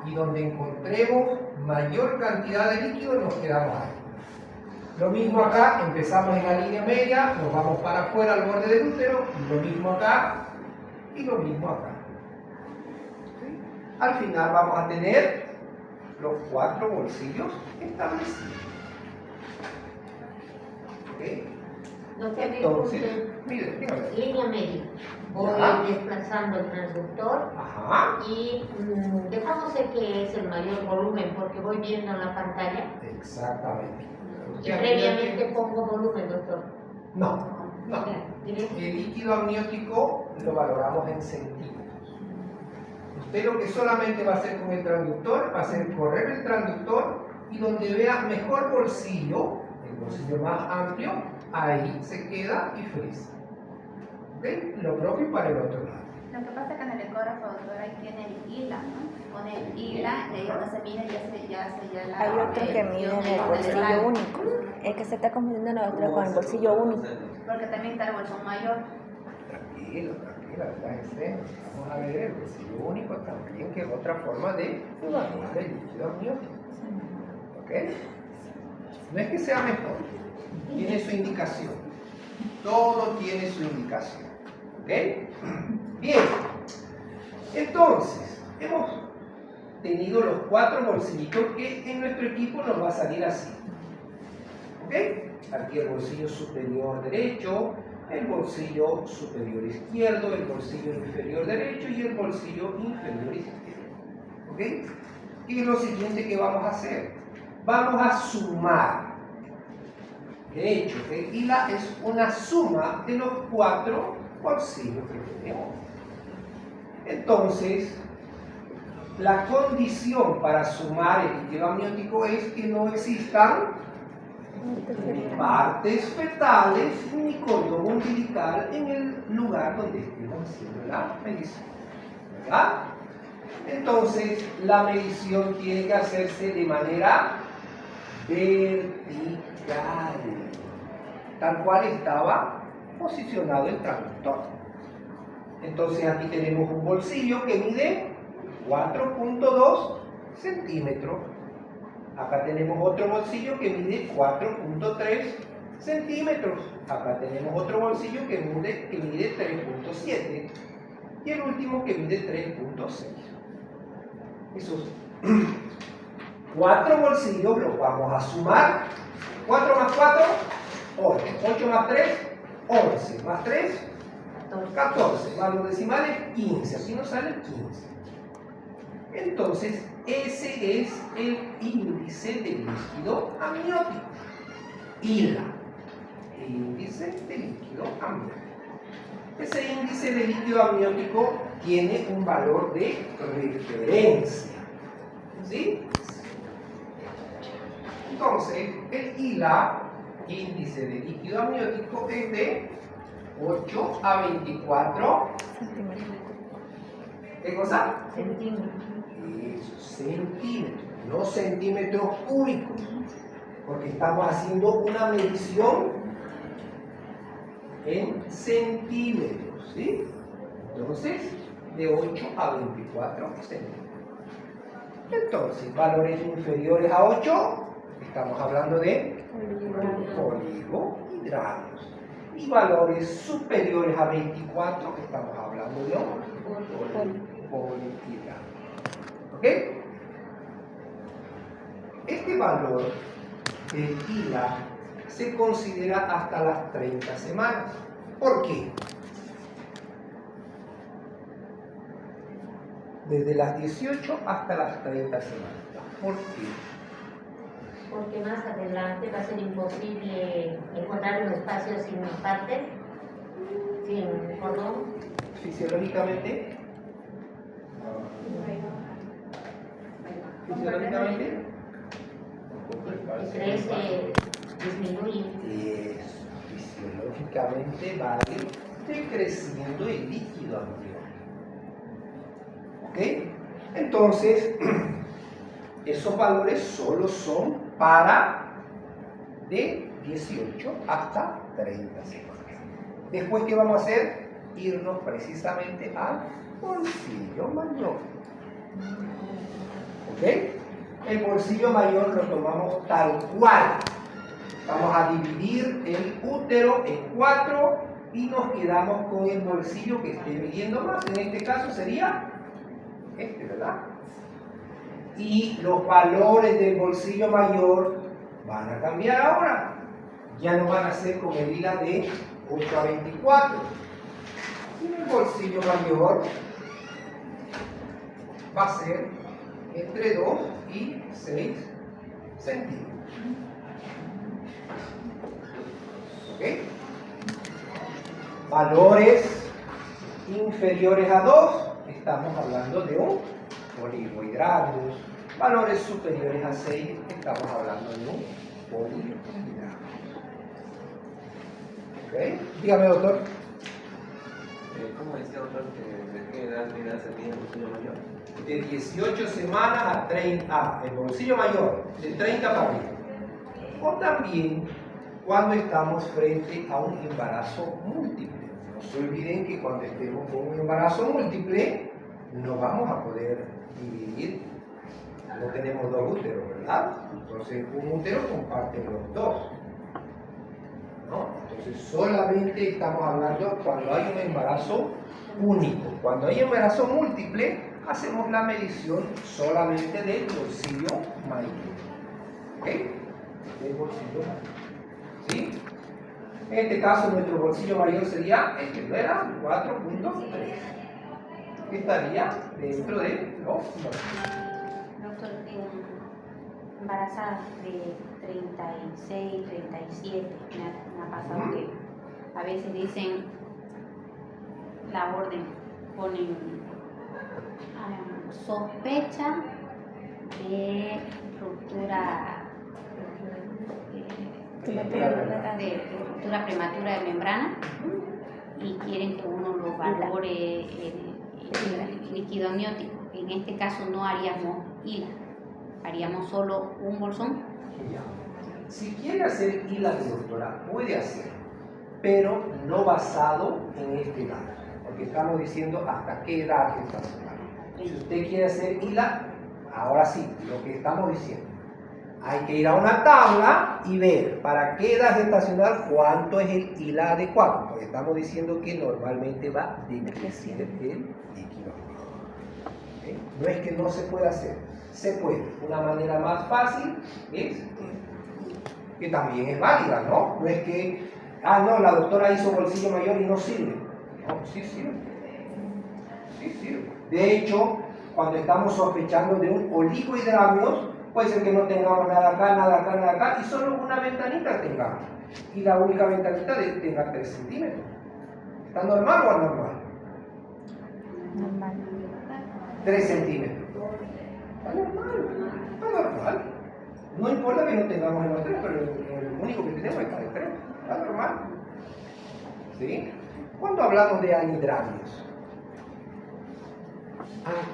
Y donde encontremos mayor cantidad de líquido, nos quedamos ahí. Lo mismo acá, empezamos en la línea media, nos vamos para afuera al borde del útero, lo mismo acá y lo mismo acá. ¿Sí? Al final vamos a tener los 4 bolsillos establecidos. ¿Okay? Entonces, mire, dígame. Línea media. Voy desplazando el transductor Ajá. y dejamos el que es el mayor volumen porque voy viendo en la pantalla. Exactamente. Y previamente pongo volumen, doctor. No. El líquido amniótico lo valoramos en centímetros. Usted lo que solamente va a hacer con el transductor va a hacer correr el transductor y donde vea mejor bolsillo, el bolsillo más amplio, ahí se queda y frisa. ¿Okay? Lo propio para el otro lado. Lo que pasa es que en el ecógrafo, doctor, ahí tiene el ILA, ¿no? Con el ILA, y ahí donde se mide ya la... Hay otro que mide en el bolsillo único. El que se está confundiendo la otra con el bolsillo único. Porque también está el bolsón mayor. Tranquila, relájese. Vamos a ver el bolsillo único también, que es otra forma de evaluar el líquido amniótico. ¿Ok? No es que sea mejor, tiene su indicación. Todo tiene su indicación. ¿Ok? Bien. Entonces, hemos tenido los 4 bolsillitos que en nuestro equipo nos va a salir así. ¿Ok? Aquí el bolsillo superior derecho, el bolsillo superior izquierdo, el bolsillo inferior derecho y el bolsillo inferior izquierdo. ¿Ok? Y lo siguiente que vamos a hacer, vamos a sumar. De hecho, el ILA es una suma de los 4 bolsillos que tenemos. Entonces, la condición para sumar el líquido amniótico es que no existan ni partes fetales ni cordón umbilical en el lugar donde estemos haciendo la medición. ¿Verdad? Entonces, la medición tiene que hacerse de manera vertical, tal cual estaba posicionado el transductor. Entonces aquí tenemos un bolsillo que mide 4.2 centímetros. Acá tenemos otro bolsillo que mide 4.3 centímetros. Acá tenemos otro bolsillo que mide 3.7. Y el último que mide 3.6. Esos 4 bolsillos los vamos a sumar. 4 más 4, 8. 8 más 3, 11. Más 3, 14. Más los decimales, 15. Aquí nos sale 15. Entonces, ese es el índice de líquido amniótico. ILA. Índice de líquido amniótico. Ese índice de líquido amniótico tiene un valor de referencia. ¿Sí? Entonces, el ILA, índice de líquido amniótico, es de 8 a 24 ¿qué cosa? Centímetros. Eso, centímetros, no centímetros cúbicos, porque estamos haciendo una medición en centímetros, ¿sí? Entonces, de 8 a 24 centímetros. Entonces, valores inferiores a 8, estamos hablando de oligohidratos. Y valores superiores a 24, estamos hablando de polihidratos. ¿Ok? Este valor del ILA se considera hasta las 30 semanas. ¿Por qué? Desde las 18 hasta las 30 semanas. ¿Por qué? Porque más adelante va a ser imposible encontrar un espacio sin partes, sin cordón. Fisiológicamente, Crece, disminuye. fisiológicamente va a ir decreciendo el líquido amniótico. ¿Ok? Entonces, esos valores solo son para de 18 hasta 30 semanas. Después, ¿qué vamos a hacer? Irnos precisamente al bolsillo mayor. ¿Ok? El bolsillo mayor lo tomamos tal cual. Vamos a dividir el útero en 4 y nos quedamos con el bolsillo que esté midiendo más. En este caso sería este, ¿verdad? Y los valores del bolsillo mayor van a cambiar ahora. Ya no van a ser con el ILA de 8 a 24. Y el bolsillo mayor va a ser entre 2 y 6 centímetros. ¿Ok? Valores inferiores a 2, estamos hablando de un oligohidratos. Valores superiores a 6, estamos hablando de un polihidrato. ¿Ok? Dígame, doctor. ¿Cómo decía, doctor, que de qué edad se mide el bolsillo mayor? De 18 semanas a 30, el bolsillo mayor, de 30 para arriba. O también cuando estamos frente a un embarazo múltiple. No se olviden que cuando estemos con un embarazo múltiple, no vamos a poder dividir, no tenemos dos úteros, ¿verdad? Entonces un útero comparte los dos, ¿no? Entonces solamente estamos hablando cuando hay un embarazo único. Cuando hay embarazo múltiple, hacemos la medición solamente del bolsillo mayor. ¿Ok? Del bolsillo mayor. ¿Sí? En este caso nuestro bolsillo mayor sería, este no era 4.3. Estaría dentro de los 9. Doctor, embarazadas de 36, 37, me ha pasado que a veces dicen la orden, ponen sospecha de ruptura ruptura prematura de membrana y quieren que uno lo valore el líquido amniótico. En este caso no haríamos ILA, haríamos solo un bolsón. Si quiere hacer ILA de doctora, puede hacer, pero no basado en este dato, porque estamos diciendo hasta qué edad gestacional. Si usted quiere hacer ILA, ahora sí, lo que estamos diciendo, hay que ir a una tabla y ver para qué edad gestacional cuánto es el ILA adecuado, porque estamos diciendo que normalmente va decreciendo el líquido. ¿Okay? No es que no se pueda hacer, se puede. Una manera más fácil es que también es válida, ¿no? No es que, no, la doctora hizo bolsillo mayor y no sirve. No, sí sirve. Sí sirve. De hecho, cuando estamos sospechando de un oligohidramios, puede ser que no tengamos nada acá, nada acá, nada acá, y solo una ventanita tengamos. Y la única ventanita tenga 3 centímetros. ¿Está normal o anormal? Normal. 3 centímetros. Está normal. Está normal. No importa que no tengamos el 3, pero el único que tenemos está el 3. Está normal. ¿Sí? ¿Cuándo hablamos de anidramios?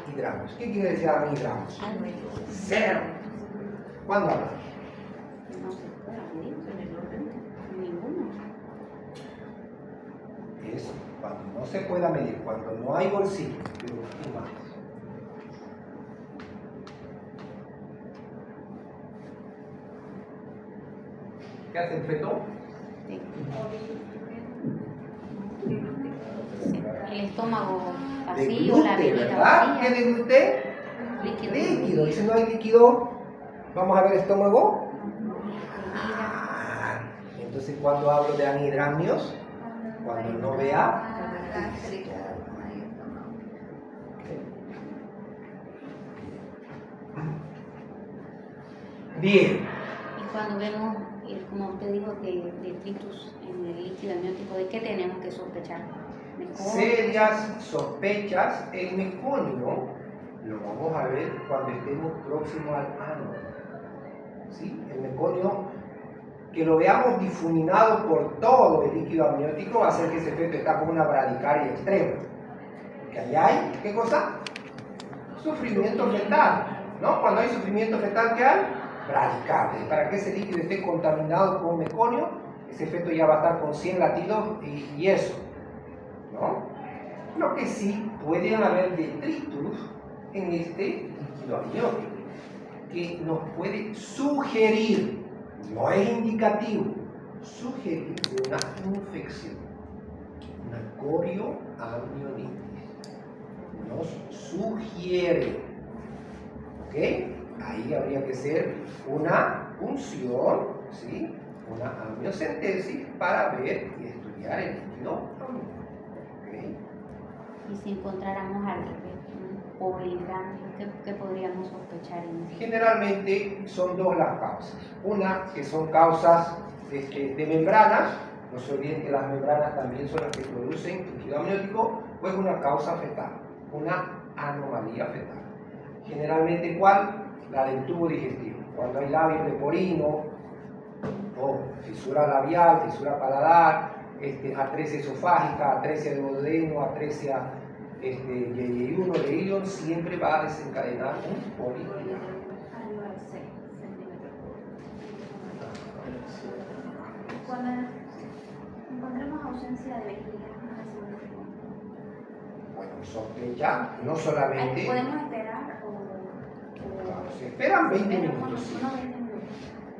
Anhidramios. ¿Qué quiere decir anhidramios? 0. ¿Cuándo hablamos? No se puede medir ninguno. Es cuando no se pueda medir, cuando no hay bolsillo, pero ¿qué más? ¿Qué hace el feto? El estómago De vacío, la glute, bebida ¿verdad? ¿Qué vacía. de glute? Líquido. Líquido. Y si no hay líquido, vamos a ver estómago. Entonces, cuando hablo de anhidramios, cuando no vea, bien. Y cuando vemos, como usted dijo, que detritus en el líquido amniótico, ¿de qué tenemos que sospechar? Serias sospechas, el meconio lo vamos a ver cuando estemos próximos al ano. ¿Sí? El meconio, que lo veamos difuminado por todo el líquido amniótico, va a hacer que ese feto está con una bradicardia extrema. Que ahí hay, ¿qué cosa? Sufrimiento fetal, ¿no? Cuando hay sufrimiento fetal, ¿qué hay? Bradicardia. Para que ese líquido esté contaminado con meconio, ese feto ya va a estar con 100 latidos y eso, ¿no? Lo que sí, pueden haber detritus en este líquido amniótico, que nos puede sugerir, no es indicativo, sugerir de una infección, una corioamnionitis. Nos sugiere, ¿ok? Ahí habría que hacer una punción, ¿sí? Una amniocentesis para ver y estudiar el líquido amniótico. ¿Okay? Y si encontráramos al polihidramio, ¿qué podríamos sospechar en eso? Generalmente son dos las causas. Una, que son causas de membranas, no se olviden que las membranas también son las que producen líquido amniótico, o es una causa fetal, una anomalía fetal. Generalmente, ¿cuál? La del tubo digestivo. Cuando hay labios leporino, o fisura labial, fisura paladar, atresia esofágica, atresia de duodeno, atresia YY1, de Ilion, siempre va a desencadenar un polihidramio. Cuando encontremos ausencia de vejiga, Bueno, sospecha, no solamente. ¿podemos esperar Claro, se esperan 20 minutos.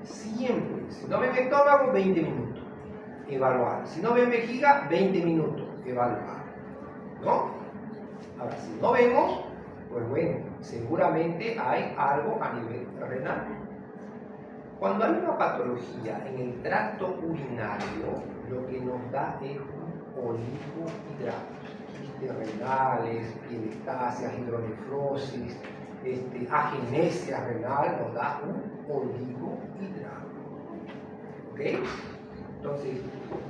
Siempre. Si no ven estómago, 20 minutos. Evaluar. Si no ven vejiga, 20 minutos. Evaluar. ¿No? Ahora, si no vemos, pues bueno, seguramente hay algo a nivel renal. Cuando hay una patología en el tracto urinario, lo que nos da es un oligohidratos. Quistes renales, pielestasias, hidronefrosis, agenesia renal, nos da un oligohidrato. ¿Ok? Entonces,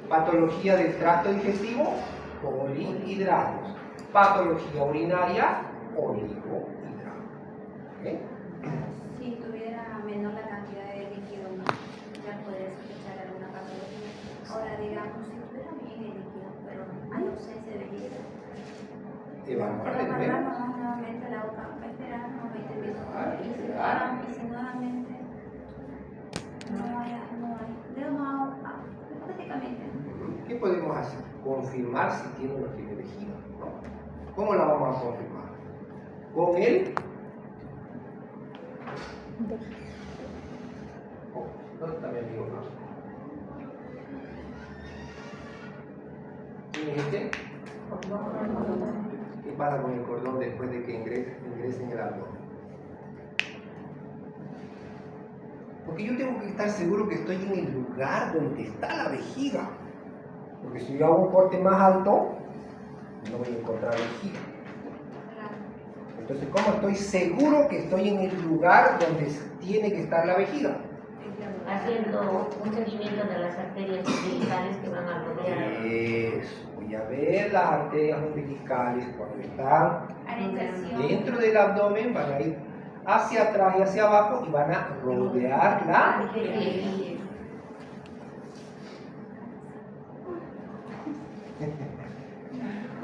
patología del tracto digestivo, polihidratos. Patología urinaria, oligohidratos. ¿Ok? Si tuviera menor la cantidad de líquido, ya podría sospechar alguna patología. Ahora, digamos, si tuviera bien el líquido, pero hay ausencia de vejiga, Evaluar de nuevo. evaluamos nuevamente la boca, esperar unos 20 minutos. Y si nuevamente no hay, digamos, hipotéticamente, ¿Qué podemos hacer? Confirmar si tiene o no tiene vejiga, ¿no? ¿Cómo la vamos a confirmar? Con el... ¿Dónde está mi amigo? ¿Quién es este? ¿Qué pasa con el cordón después de que ingrese en el abdomen? Porque yo tengo que estar seguro que estoy en el lugar donde está la vejiga. Porque si yo hago un corte más alto, no voy a encontrar vejiga. Entonces, ¿cómo estoy seguro que estoy en el lugar donde tiene que estar la vejiga? Haciendo un seguimiento de las arterias umbilicales que van a rodear. Eso, voy a ver las arterias umbilicales cuando están dentro del abdomen, van a ir hacia atrás y hacia abajo y van a rodear la vejiga.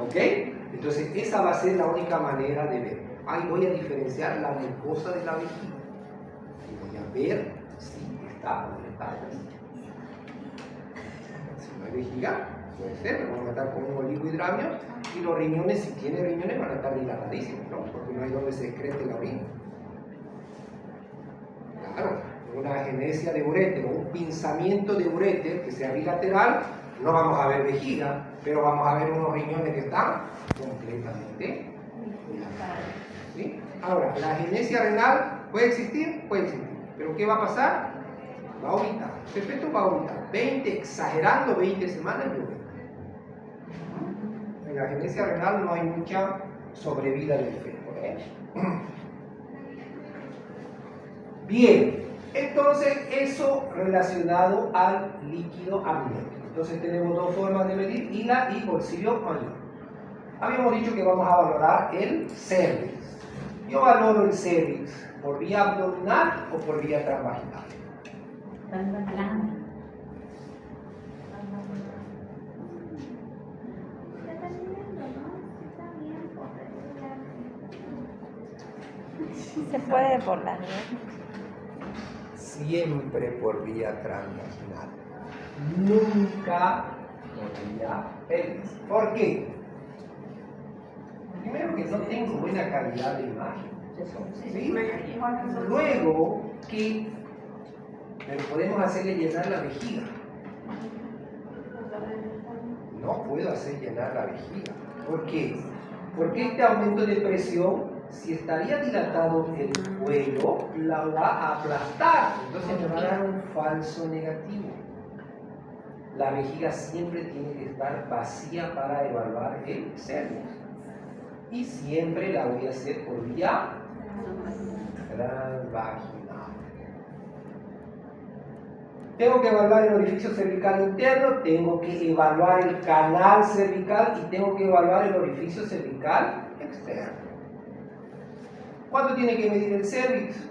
¿Ok? Entonces, esa va a ser la única manera de ver. Ahí voy a diferenciar la mucosa de la vejiga. Y voy a ver si está o no está la vejiga. Si no hay vejiga, puede ser, vamos a estar con un oligohidramio. Y los riñones, si tiene riñones, van a estar dilatadísimos, ¿no? Porque no hay donde se excrete la orina. Claro, una agenesia de uréter o un pinzamiento de uréter que sea bilateral, no vamos a ver vejiga, pero vamos a ver unos riñones que están completamente dilatados. ¿Sí? Ahora, la agenesia renal puede existir, pero ¿qué va a pasar? va a aumentar. Este efecto va a aumentar. 20, exagerando 20 semanas y 90. En la genesia renal no hay mucha sobrevida del feto. Bien, entonces eso relacionado al líquido amniótico. Entonces tenemos dos formas de medir, ILA y bolsillo mayor. Habíamos dicho que vamos a valorar el cervix. Yo valoro el cervix por vía abdominal o por vía transvaginal. Se puede por las Siempre por vía transvaginal. Nunca por vía pelvis. ¿Por qué? Primero que no tengo buena calidad de imagen. ¿Sí? Luego que podemos hacerle llenar la vejiga. No puedo hacer llenar la vejiga. ¿Por qué? Porque este aumento de presión, si estaría dilatado el cuello, la va a aplastar. Entonces me va a dar un falso negativo. La vejiga siempre tiene que estar vacía para evaluar el cervix. Y siempre la voy a hacer por vía transvaginal. Tengo que evaluar el orificio cervical interno, tengo que evaluar el canal cervical y tengo que evaluar el orificio cervical externo. ¿Cuánto tiene que medir el cervix?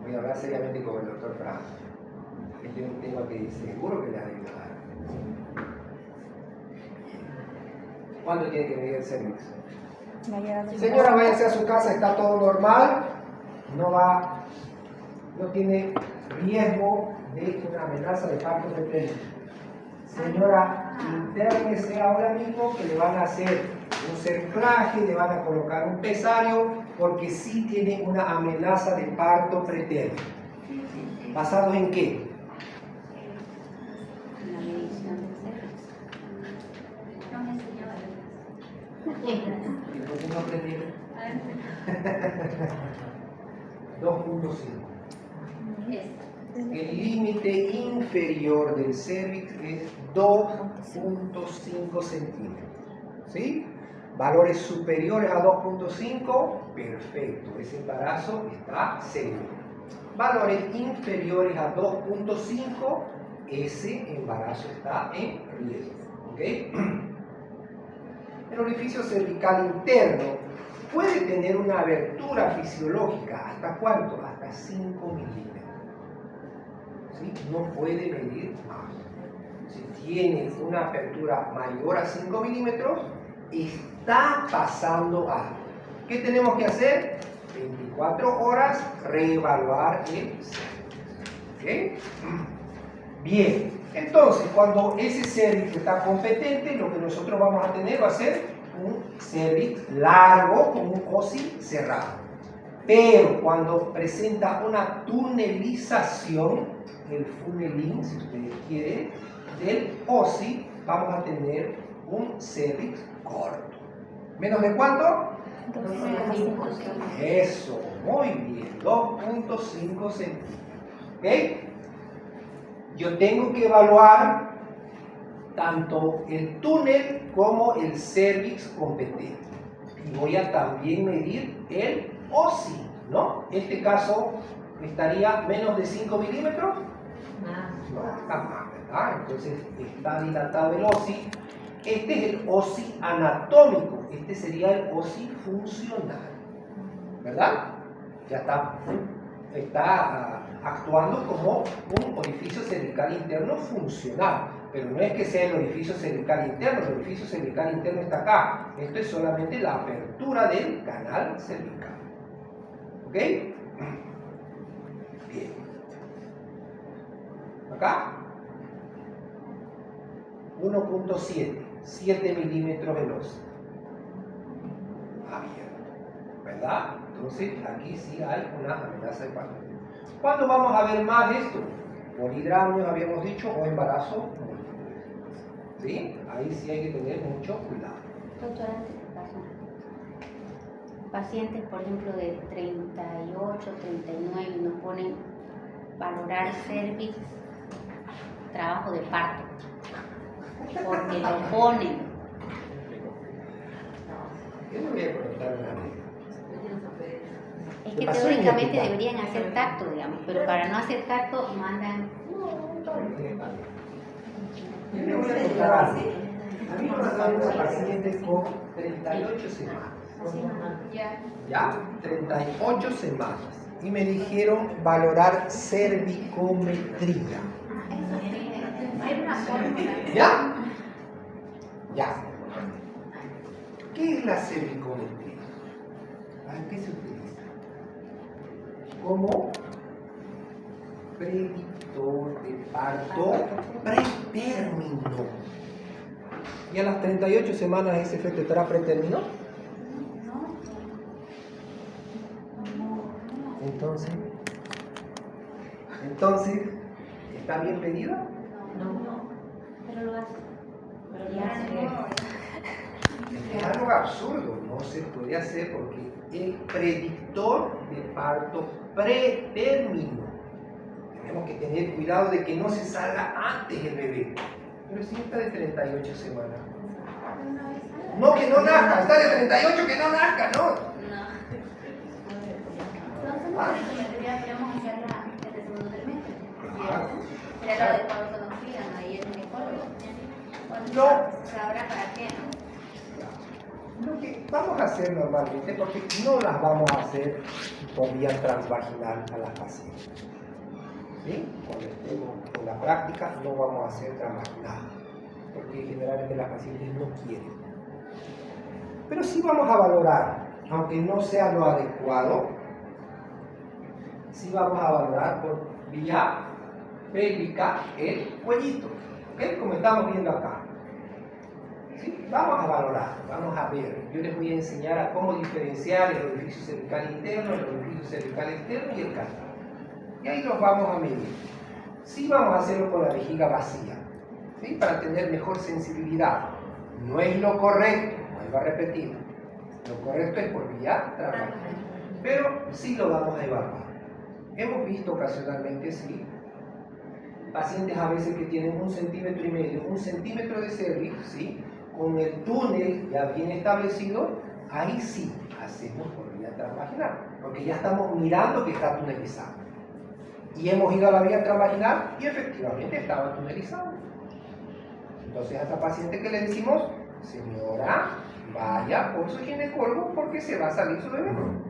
Voy a hablar seriamente con el doctor Frank. Este es un tema que seguro que le va a ayudar. ¿Cuánto tiene que medir el cervix? Señora, váyase a su casa, está todo normal. No tiene riesgo de una amenaza de parto fetal. Señora, intérnese ahora mismo que le van a hacer un cerclaje, le van a colocar un pesario, porque sí tiene una amenaza de parto preterno. ¿Basado en qué? La medición del cervix. No me enseñaba ¿Y por qué no aprendieron? 2.5. El límite inferior del cervix es 2.5 centímetros. ¿Sí? Valores superiores a 2.5, perfecto, ese embarazo está seguro. Valores inferiores a 2.5, ese embarazo está en riesgo. ¿Ok? El orificio cervical interno puede tener una abertura fisiológica. ¿Hasta cuánto? Hasta 5 milímetros. ¿Sí? No puede medir más. Si tiene una apertura mayor a 5 milímetros, está pasando algo. ¿Qué tenemos que hacer? 24 horas, reevaluar el cervix. ¿Ok? Bien, entonces cuando ese cervix está competente, lo que nosotros vamos a tener va a ser un cervix largo con un OSI cerrado. Pero cuando presenta una tunelización, el funneling, si ustedes quieren, del OSI, vamos a tener un cervix corto. ¿Menos de cuánto? 2.5. Eso, muy bien, 2.5 centímetros. ¿Ok? Yo tengo que evaluar tanto el túnel como el cervix competente. Y voy a también medir el OSI, ¿no? En este caso estaría menos de 5 milímetros. No, está más, ¿verdad? Entonces está dilatado el OSI. Este es el OSI anatómico, este sería el OSI funcional, ¿verdad? Ya está actuando como un orificio cervical interno funcional, pero no es que sea el orificio cervical interno, el orificio cervical interno está acá. Esto es solamente la apertura del canal cervical. ¿Ok? Bien. Acá 1.7, 7 milímetros el OSI. Abierto, ¿verdad? Entonces aquí sí hay una amenaza de parto. ¿Cuándo vamos a ver más esto? Por hidramnios habíamos dicho, o embarazo múltiple. ¿Sí? Ahí sí hay que tener mucho cuidado. Doctora, pacientes, por ejemplo, de 38, 39, nos ponen valorar cervix, trabajo de parto, porque lo ponen. Yo no voy a contar nada. Es ¿Qué que pasó en teóricamente ética? deberían hacer tacto, digamos, pero para no hacer tacto mandan. Yo le voy a contar algo. A mí me mandaron una paciente con 38 semanas. ¿Ya? 38 semanas. Y me dijeron valorar cervicometría. Hay una fórmula. ¿Ya? Ya. ¿Qué es la cervicometría? ¿Para qué se utiliza? Como predictor de parto pretérmino. ¿Y a las 38 semanas ese feto estará pretérmino? Entonces, ¿está bien pedido? Pero lo hace. Pero ya Es algo absurdo, no se puede hacer porque es predictor de parto pretérmino. Tenemos que tener cuidado de que no se salga antes el bebé. Pero si está de 38 semanas. No, que no nazca, está de 38, que no nazca, no. Entonces, la psicometría podemos hacerla desde el segundo trimestre. Sería lo adecuado que nos pidan ahí el ginecólogo. No. Sabrá para qué, ¿no? Lo que vamos a hacer normalmente, porque no las vamos a hacer por vía transvaginal a las pacientes. ¿Sí? Cuando estemos en la práctica no vamos a hacer transvaginal, porque generalmente las pacientes no quieren. Pero sí vamos a valorar, aunque no sea lo adecuado, sí vamos a valorar por vía pélvica el cuellito, ¿ok? Como estamos viendo acá. ¿Sí? Vamos a valorar, vamos a ver. Yo les voy a enseñar a cómo diferenciar el orificio cervical interno, el orificio cervical externo y el canal. Y ahí los vamos a medir. Sí vamos a hacerlo con la vejiga vacía, ¿sí? Para tener mejor sensibilidad. No es lo correcto, vuelvo a repetir. Lo correcto es por vía transvaginal. Pero sí lo vamos a evaluar. Hemos visto ocasionalmente, sí, pacientes a veces que tienen 1,5 centímetros, 1 centímetro de cervix, ¿sí? Con el túnel ya bien establecido, ahí sí hacemos por vía transvaginal, porque ya estamos mirando que está tunelizado. Y hemos ido a la vía transvaginal y efectivamente estaba tunelizado. Entonces a esta paciente que le decimos, señora, vaya por su ginecólogo porque se va a salir su bebé. ¿No?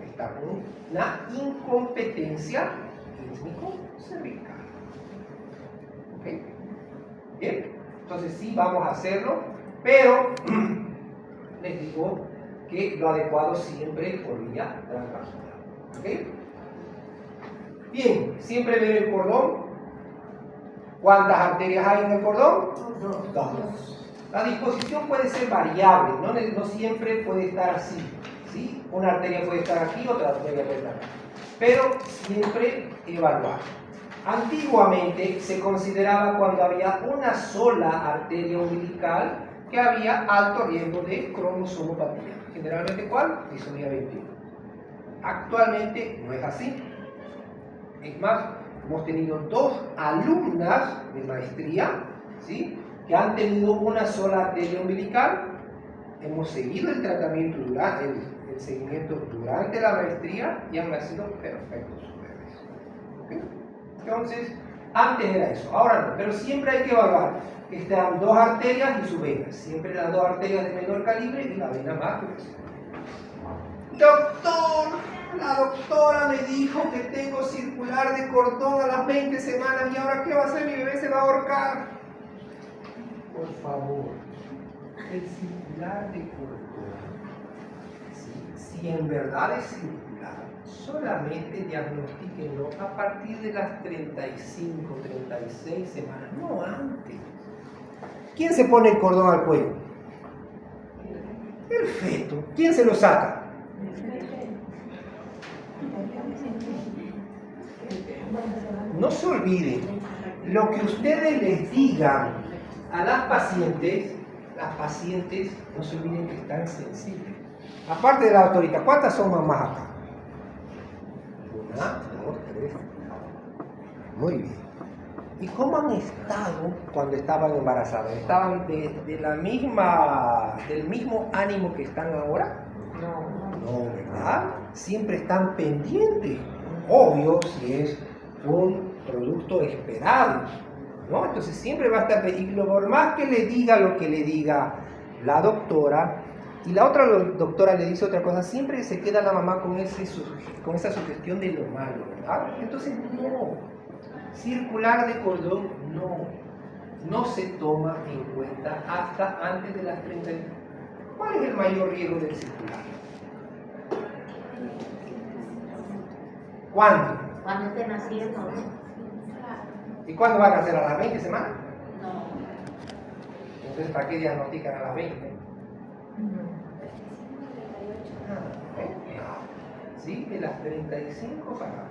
Está con una incompetencia ísmico-cervical. ¿Ok? Bien, entonces sí vamos a hacerlo, pero les digo que lo adecuado siempre es por vía transvaginal. ¿Ok? Bien, siempre ver el cordón. ¿Cuántas arterias hay en el cordón? Dos. La disposición puede ser variable, no siempre puede estar así. ¿Sí? Una arteria puede estar aquí, otra arteria puede estar aquí. Pero siempre evaluar. Antiguamente se consideraba cuando había una sola arteria umbilical que había alto riesgo de cromosomopatía. Generalmente, ¿cuál? Disonía 21. Actualmente no es así. Es más, hemos tenido 2 alumnas de maestría, ¿sí? Que han tenido una sola arteria umbilical. Hemos seguido el tratamiento durante el seguimiento durante la maestría y han nacido perfectos sus bebés. ¿Okay? Entonces, antes era eso, ahora no, pero siempre hay que evaluar que están 2 arterias y su vena, siempre las 2 arterias de menor calibre y la vena más gruesa. Doctor, la doctora me dijo que tengo circular de cordón a las 20 semanas y ahora ¿qué va a hacer? Mi bebé se va a ahorcar. Por favor, el circular de cordón, si en verdad es circular, solamente diagnostíquenlo a partir de las 35, 36 semanas, no antes. ¿Quién se pone el cordón al cuello? El feto. ¿Quién se lo saca? No se olviden, lo que ustedes les digan a las pacientes no se olviden que están sensibles. Aparte de la autorita, ¿cuántas son mamás acá? 1, 2, 3. Muy bien. ¿Y cómo han estado cuando estaban embarazadas? ¿Estaban del mismo ánimo que están ahora? No, ¿verdad? Siempre están pendientes. Obvio, si es un producto esperado, ¿no? Entonces siempre va a estar pendiente. Y por más que le diga lo que le diga la doctora, y la otra doctora le dice otra cosa, siempre se queda la mamá con esa sugestión de lo malo, ¿verdad? Entonces, no. Circular de cordón, no se toma en cuenta hasta antes de las 30. ¿Cuál es el mayor riesgo del circular? ¿Cuándo? Cuando esté naciendo, ¿no? ¿Y cuándo van a hacer? ¿A las 20 semanas? No. Entonces, ¿para qué diagnostican a las 20? ¿Sí? De las 35 para arriba.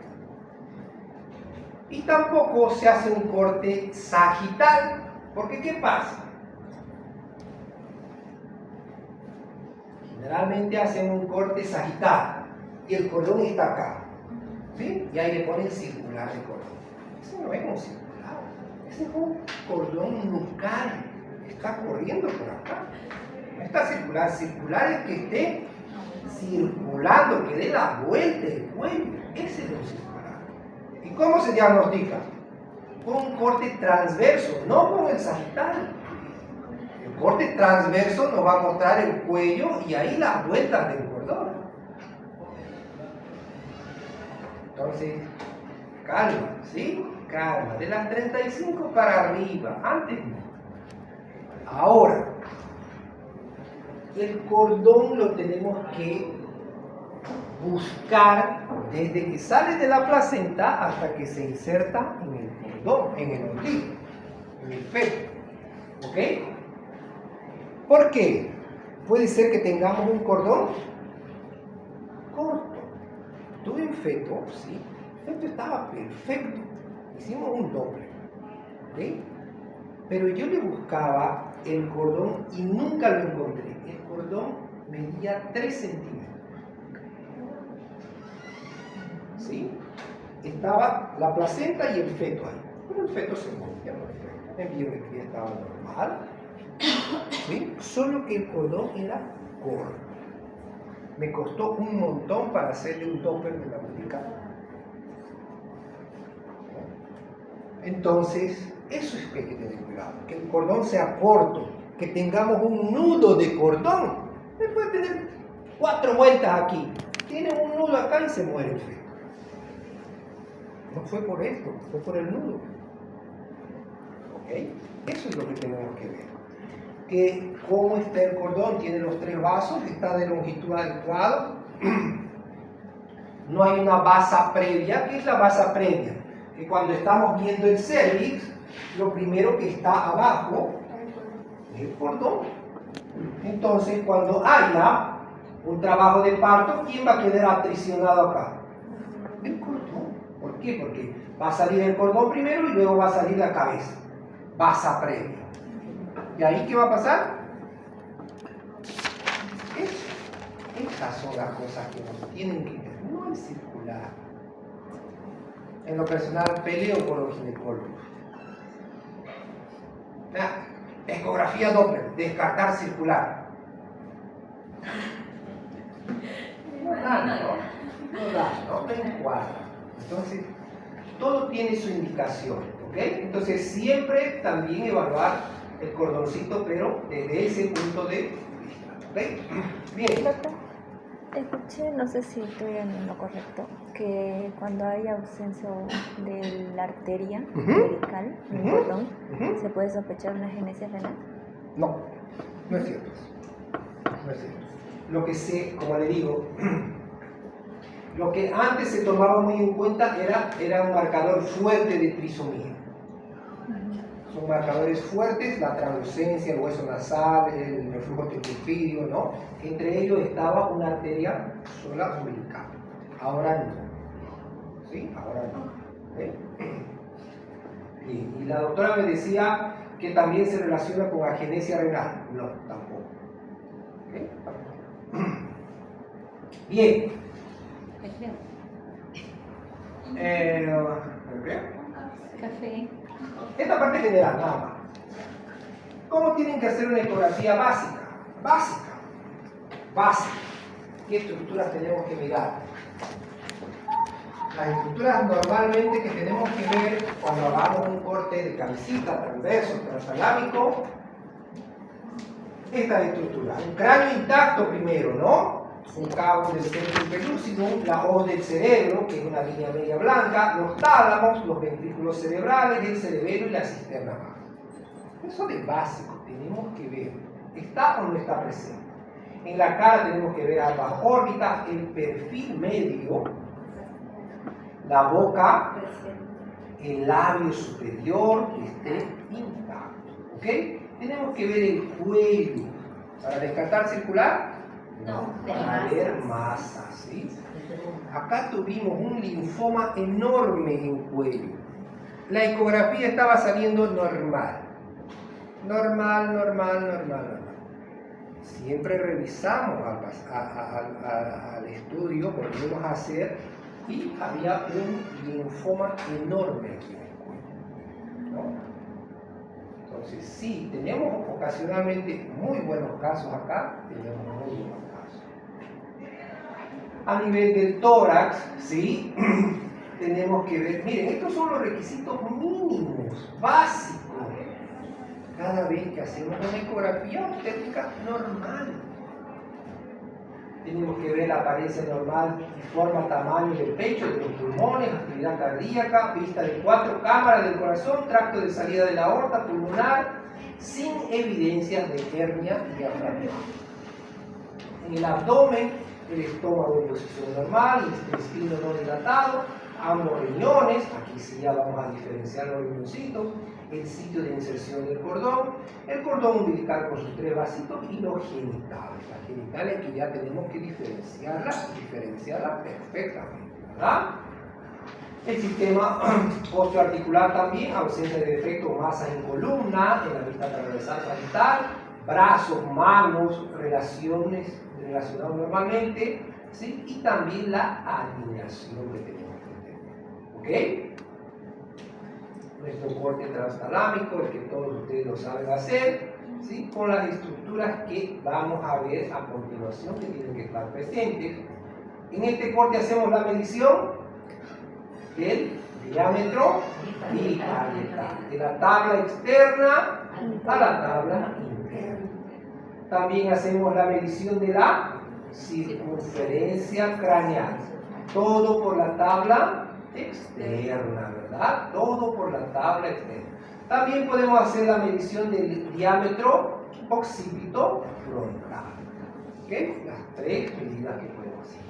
Y tampoco se hace un corte sagital, porque ¿qué pasa? Generalmente hacen un corte sagital y el cordón está acá, ¿sí? Y ahí le ponen circular de cordón. Ese no es un circular, ese es un cordón nucal, está corriendo por acá. No está circular, circular es que esté circulando, que dé la vuelta del cuello, ese es un circular. ¿Y cómo se diagnostica? Con un corte transverso, no con el sagital. El corte transverso nos va a mostrar el cuello y ahí las vueltas del cordón. Entonces, calma, ¿sí? Calma, de las 35 para arriba, antes no. Ahora, el cordón lo tenemos que buscar desde que sale de la placenta hasta que se inserta en el cordón, en el ombligo, en el feto. ¿Ok? ¿Por qué? Puede ser que tengamos un cordón corto. Tuve un feto, sí. El feto estaba perfecto. Hicimos un doble. ¿Ok? Pero yo le buscaba el cordón y nunca lo encontré. El cordón medía 3 centímetros. ¿Sí? Estaba la placenta y el feto ahí. Pero el feto se movía perfecto. El biometría estaba normal. ¿Sí? Solo que el cordón era corto. Me costó un montón para hacerle un Doppler de la umbilical. Entonces, eso es que hay que tener cuidado. Que el cordón sea corto. Que tengamos un nudo de cordón. Puede tener 4 vueltas aquí. Tiene un nudo acá y se muere el feto. No fue por esto, fue por el nudo. ¿Ok? Eso es lo que tenemos que ver. Que cómo está el cordón, tiene los 3 vasos, está de longitud adecuada. No hay una basa previa. ¿Qué es la basa previa? Que cuando estamos viendo el cervix, lo primero que está abajo es el cordón. Entonces, cuando haya un trabajo de parto, ¿quién va a quedar atricionado acá? El cordón. ¿Por qué? Porque va a salir el cordón primero y luego va a salir la cabeza. Basa previa. ¿Y ahí qué va a pasar? Estas son las cosas que nos tienen que ver. No es circular. En lo personal, peleo por los ginecólogos. Ecografía Doppler, descartar circular. No encuadra. Entonces, todo tiene su indicación, ¿ok? Entonces, siempre también evaluar el cordoncito, pero desde ese punto de vista, ¿ok? Bien. Doctor, escuché, no sé si estoy en lo correcto, que cuando hay ausencia de la arteria umbilical, en el cordón, ¿se puede sospechar una genesia renal? No, no es cierto. No es cierto. Lo que sé, como le digo, lo que antes se tomaba muy en cuenta era un marcador fuerte de trisomía. Son marcadores fuertes, la translucencia, el hueso nasal, el reflujo tetrofídico, ¿no? Entre ellos estaba una arteria sola umbilical. Ahora no. ¿Sí? Ahora no. ¿Okay? Bien. Y la doctora me decía que también se relaciona con agenesia renal. No, tampoco. ¿Ok? Bien. Café. Esta parte general, nada más. ¿Cómo tienen que hacer una ecografía básica? Básica. ¿Qué estructuras tenemos que mirar? Las estructuras normalmente que tenemos que ver cuando hagamos un corte de cabecita, transverso, transalámico, estas estructuras. Un cráneo intacto primero, ¿no? Un cabo del centro pelúcido, la hoz del cerebro, que es una línea media blanca, los tálamos, los ventrículos cerebrales, el cerebelo y la cisterna baja. Eso de básico tenemos que ver. ¿Está o no está presente? En la cara tenemos que ver ambas órbitas, el perfil medio, la boca, el labio superior que esté intacto. ¿Ok? Tenemos que ver el cuello. ¿Para descartar circular? No, Para ver masa, ¿sí? Acá tuvimos un linfoma enorme en cuello. La ecografía estaba saliendo normal. Normal. Siempre revisamos al estudio, volvimos a hacer, y había un linfoma enorme aquí en el cuello, ¿no? Entonces, sí, tenemos ocasionalmente muy buenos casos acá, tenemos muy buenos casos. A nivel del tórax, ¿sí? Tenemos que ver, miren, estos son los requisitos mínimos, básicos. Cada vez que hacemos una ecografía obstétrica normal. Tenemos que ver la apariencia normal y forma, tamaño del pecho, de los pulmones, actividad cardíaca, vista de 4 cámaras del corazón, tracto de salida de la aorta pulmonar, sin evidencias de hernia diafragmática. En el abdomen, el estómago en posición normal, el intestino no dilatado, ambos riñones, aquí sí ya vamos a diferenciar los riñoncitos, el sitio de inserción del cordón, el cordón umbilical con sus 3 vasitos y los genitales. Las genitales que ya tenemos que diferenciarlas perfectamente, ¿verdad? El sistema osteoarticular también, ausencia de defecto o masa en columna, en la vista transversal sagital, brazos, manos, relacionados normalmente, ¿sí? Y también la alineación que tenemos que tener, ¿ok? Nuestro corte transtalámico, el que todos ustedes lo saben hacer, ¿sí? Con las estructuras que vamos a ver a continuación que tienen que estar presentes. En este corte hacemos la medición del diámetro biparietal, de la tabla externa a la tabla interna. También hacemos la medición de la circunferencia craneal, todo por la tabla externa, ¿verdad? Todo por la tabla externa. También podemos hacer la medición del diámetro occipito frontal. ¿Ok? Las 3 medidas que podemos hacer.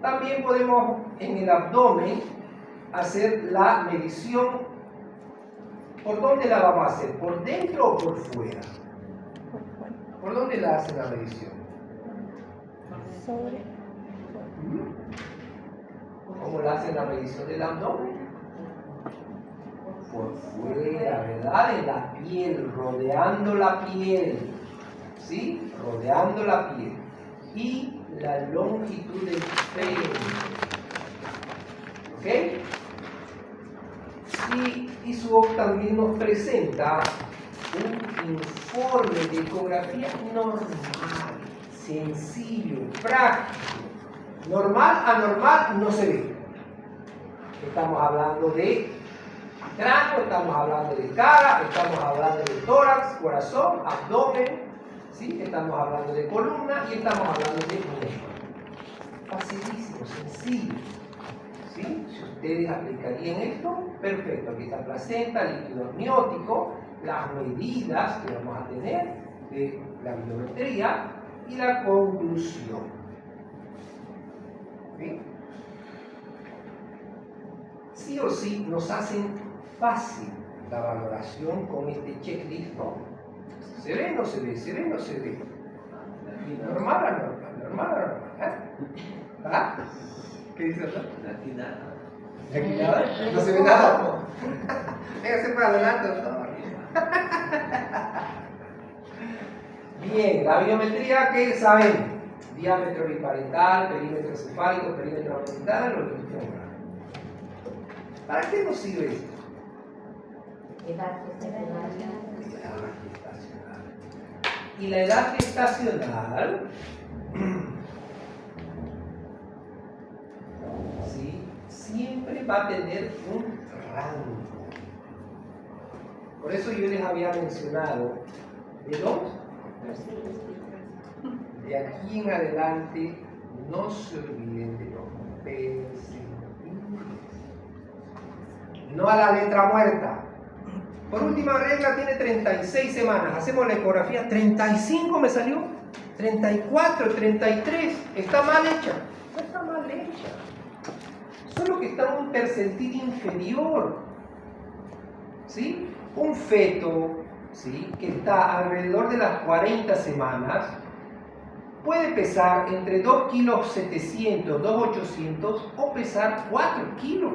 También podemos en el abdomen hacer la medición. ¿Por dónde la vamos a hacer? ¿Por dentro o por fuera? ¿Por dónde la hacen la medición? Sobre. ¿Cómo la hacen la medición del abdomen? Por fuera, ¿verdad? En la piel, rodeando la piel. ¿Sí? Rodeando la piel. Y la longitud del pene. ¿Ok? Y ISUOC también nos presenta un informe de ecografía normal, sencillo, práctico. Normal, anormal, no se ve. Estamos hablando de cráneo, estamos hablando de cara, estamos hablando de tórax, corazón, abdomen, ¿sí? Estamos hablando de columna y estamos hablando de miembro. Facilísimo, sencillo. ¿Sí? Si ustedes aplicarían esto, perfecto. Aquí está placenta, líquido amniótico, las medidas que vamos a tener de la biometría y la conclusión. ¿Sí? Sí o sí nos hacen fácil la valoración con este checklist, ¿no? ¿Se ve o no se ve? ¿Se ve o no se ve? Normal o normal, normal o normal, ¿eh? ¿Ah? ¿Qué dice acá? ¿Aquí nada? ¿No se ve nada? Véngase para adelante, doctor. Bien, la biometría, ¿qué saben? Diámetro biparental, perímetro cefálico, perímetro abdominal, longitud femoral. ¿Para qué nos sirve esto? Edad estacional. Edad gestacional. Y la edad gestacional, ¿sí? Siempre va a tener un rango. Por eso yo les había mencionado de aquí en adelante no se olviden de los percentiles. No a la letra muerta. Por última regla tiene 36 semanas. Hacemos la ecografía. 35 me salió. 34, 33. Está mal hecha. No está mal hecha. Solo que está en un percentil inferior. ¿Sí? Un feto, ¿sí?, que está alrededor de las 40 semanas puede pesar entre 2 kilos 700, 2 800 o pesar 4 kilos.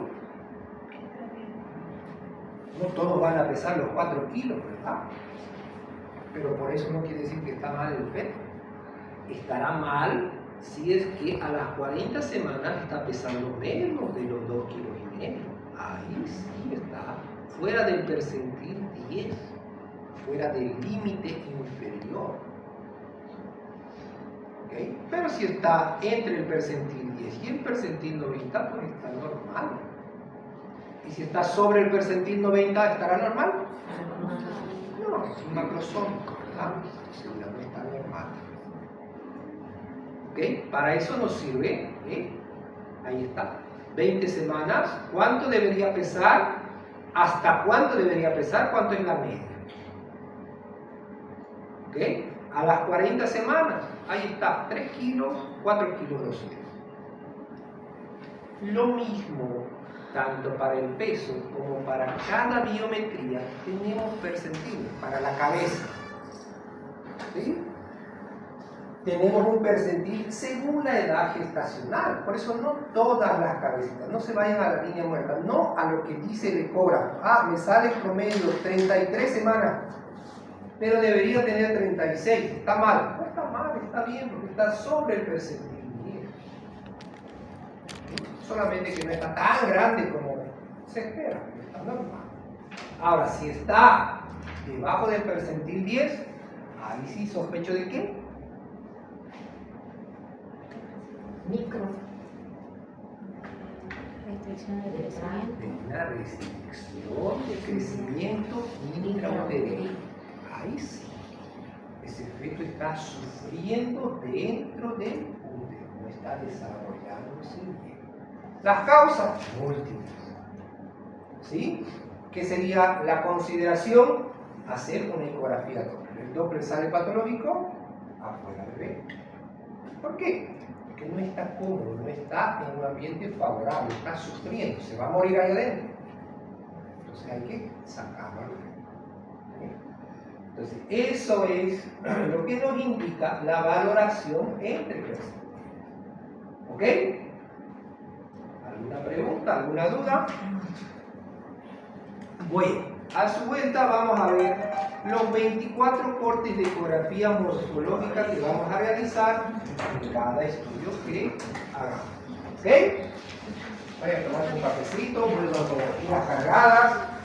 No todos van a pesar los 4 kilos, ¿verdad? Pero por eso no quiere decir que está mal el feto. Estará mal si es que a las 40 semanas está pesando menos de los 2 kilos y medio. Ahí sí está fuera del percentil 10, fuera del límite inferior. ¿Okay? Pero si está entre el percentil 10 y el percentil 90, pues está normal. Y si está sobre el percentil 90, ¿estará normal? No, es un macrosómico, ¿verdad? Entonces no está normal. ¿Ok? Para eso nos sirve, ahí está, 20 semanas. ¿Cuánto debería pesar? ¿Hasta cuánto debería pesar? ¿Cuánto es la media? ¿Ok? A las 40 semanas, ahí está, 3 kilos, 4 kilos groseros. Lo mismo, tanto para el peso como para cada biometría, tenemos percentiles. Para la cabeza, ¿sí?, tenemos un percentil según la edad gestacional. Por eso no todas las cabecitas, no se vayan a la línea muerta, no a lo que dice el ecógrafo. Ah, me sale el promedio 33 semanas, pero debería tener 36. Está mal. No está mal, está bien, porque está sobre el percentil 10. Solamente que no está tan grande como se espera, está normal. Ahora, si está debajo del percentil 10, ahí sí sospecho de qué. Micro. Restricción de crecimiento. De una restricción de crecimiento intrauterino. Ahí sí. Ese feto está sufriendo dentro del útero, no está desarrollándose bien. Las causas múltiples. ¿Sí? ¿Qué sería la consideración? Hacer una ecografía Doppler. El Doppler sale patológico, afuera bebé. ¿Por qué? Porque no está cómodo, no está en un ambiente favorable, está sufriendo, se va a morir ahí adentro. Entonces hay que sacarlo. Entonces, eso es lo que nos indica la valoración entre personas. ¿Ok? ¿Alguna pregunta? ¿Alguna duda? Bueno, a su vuelta vamos a ver los 24 cortes de ecografía morfológica que vamos a realizar en cada estudio que hagamos. ¿Ok? Vayan a tomar un cafecito, vuelvan con las pilas cargadas.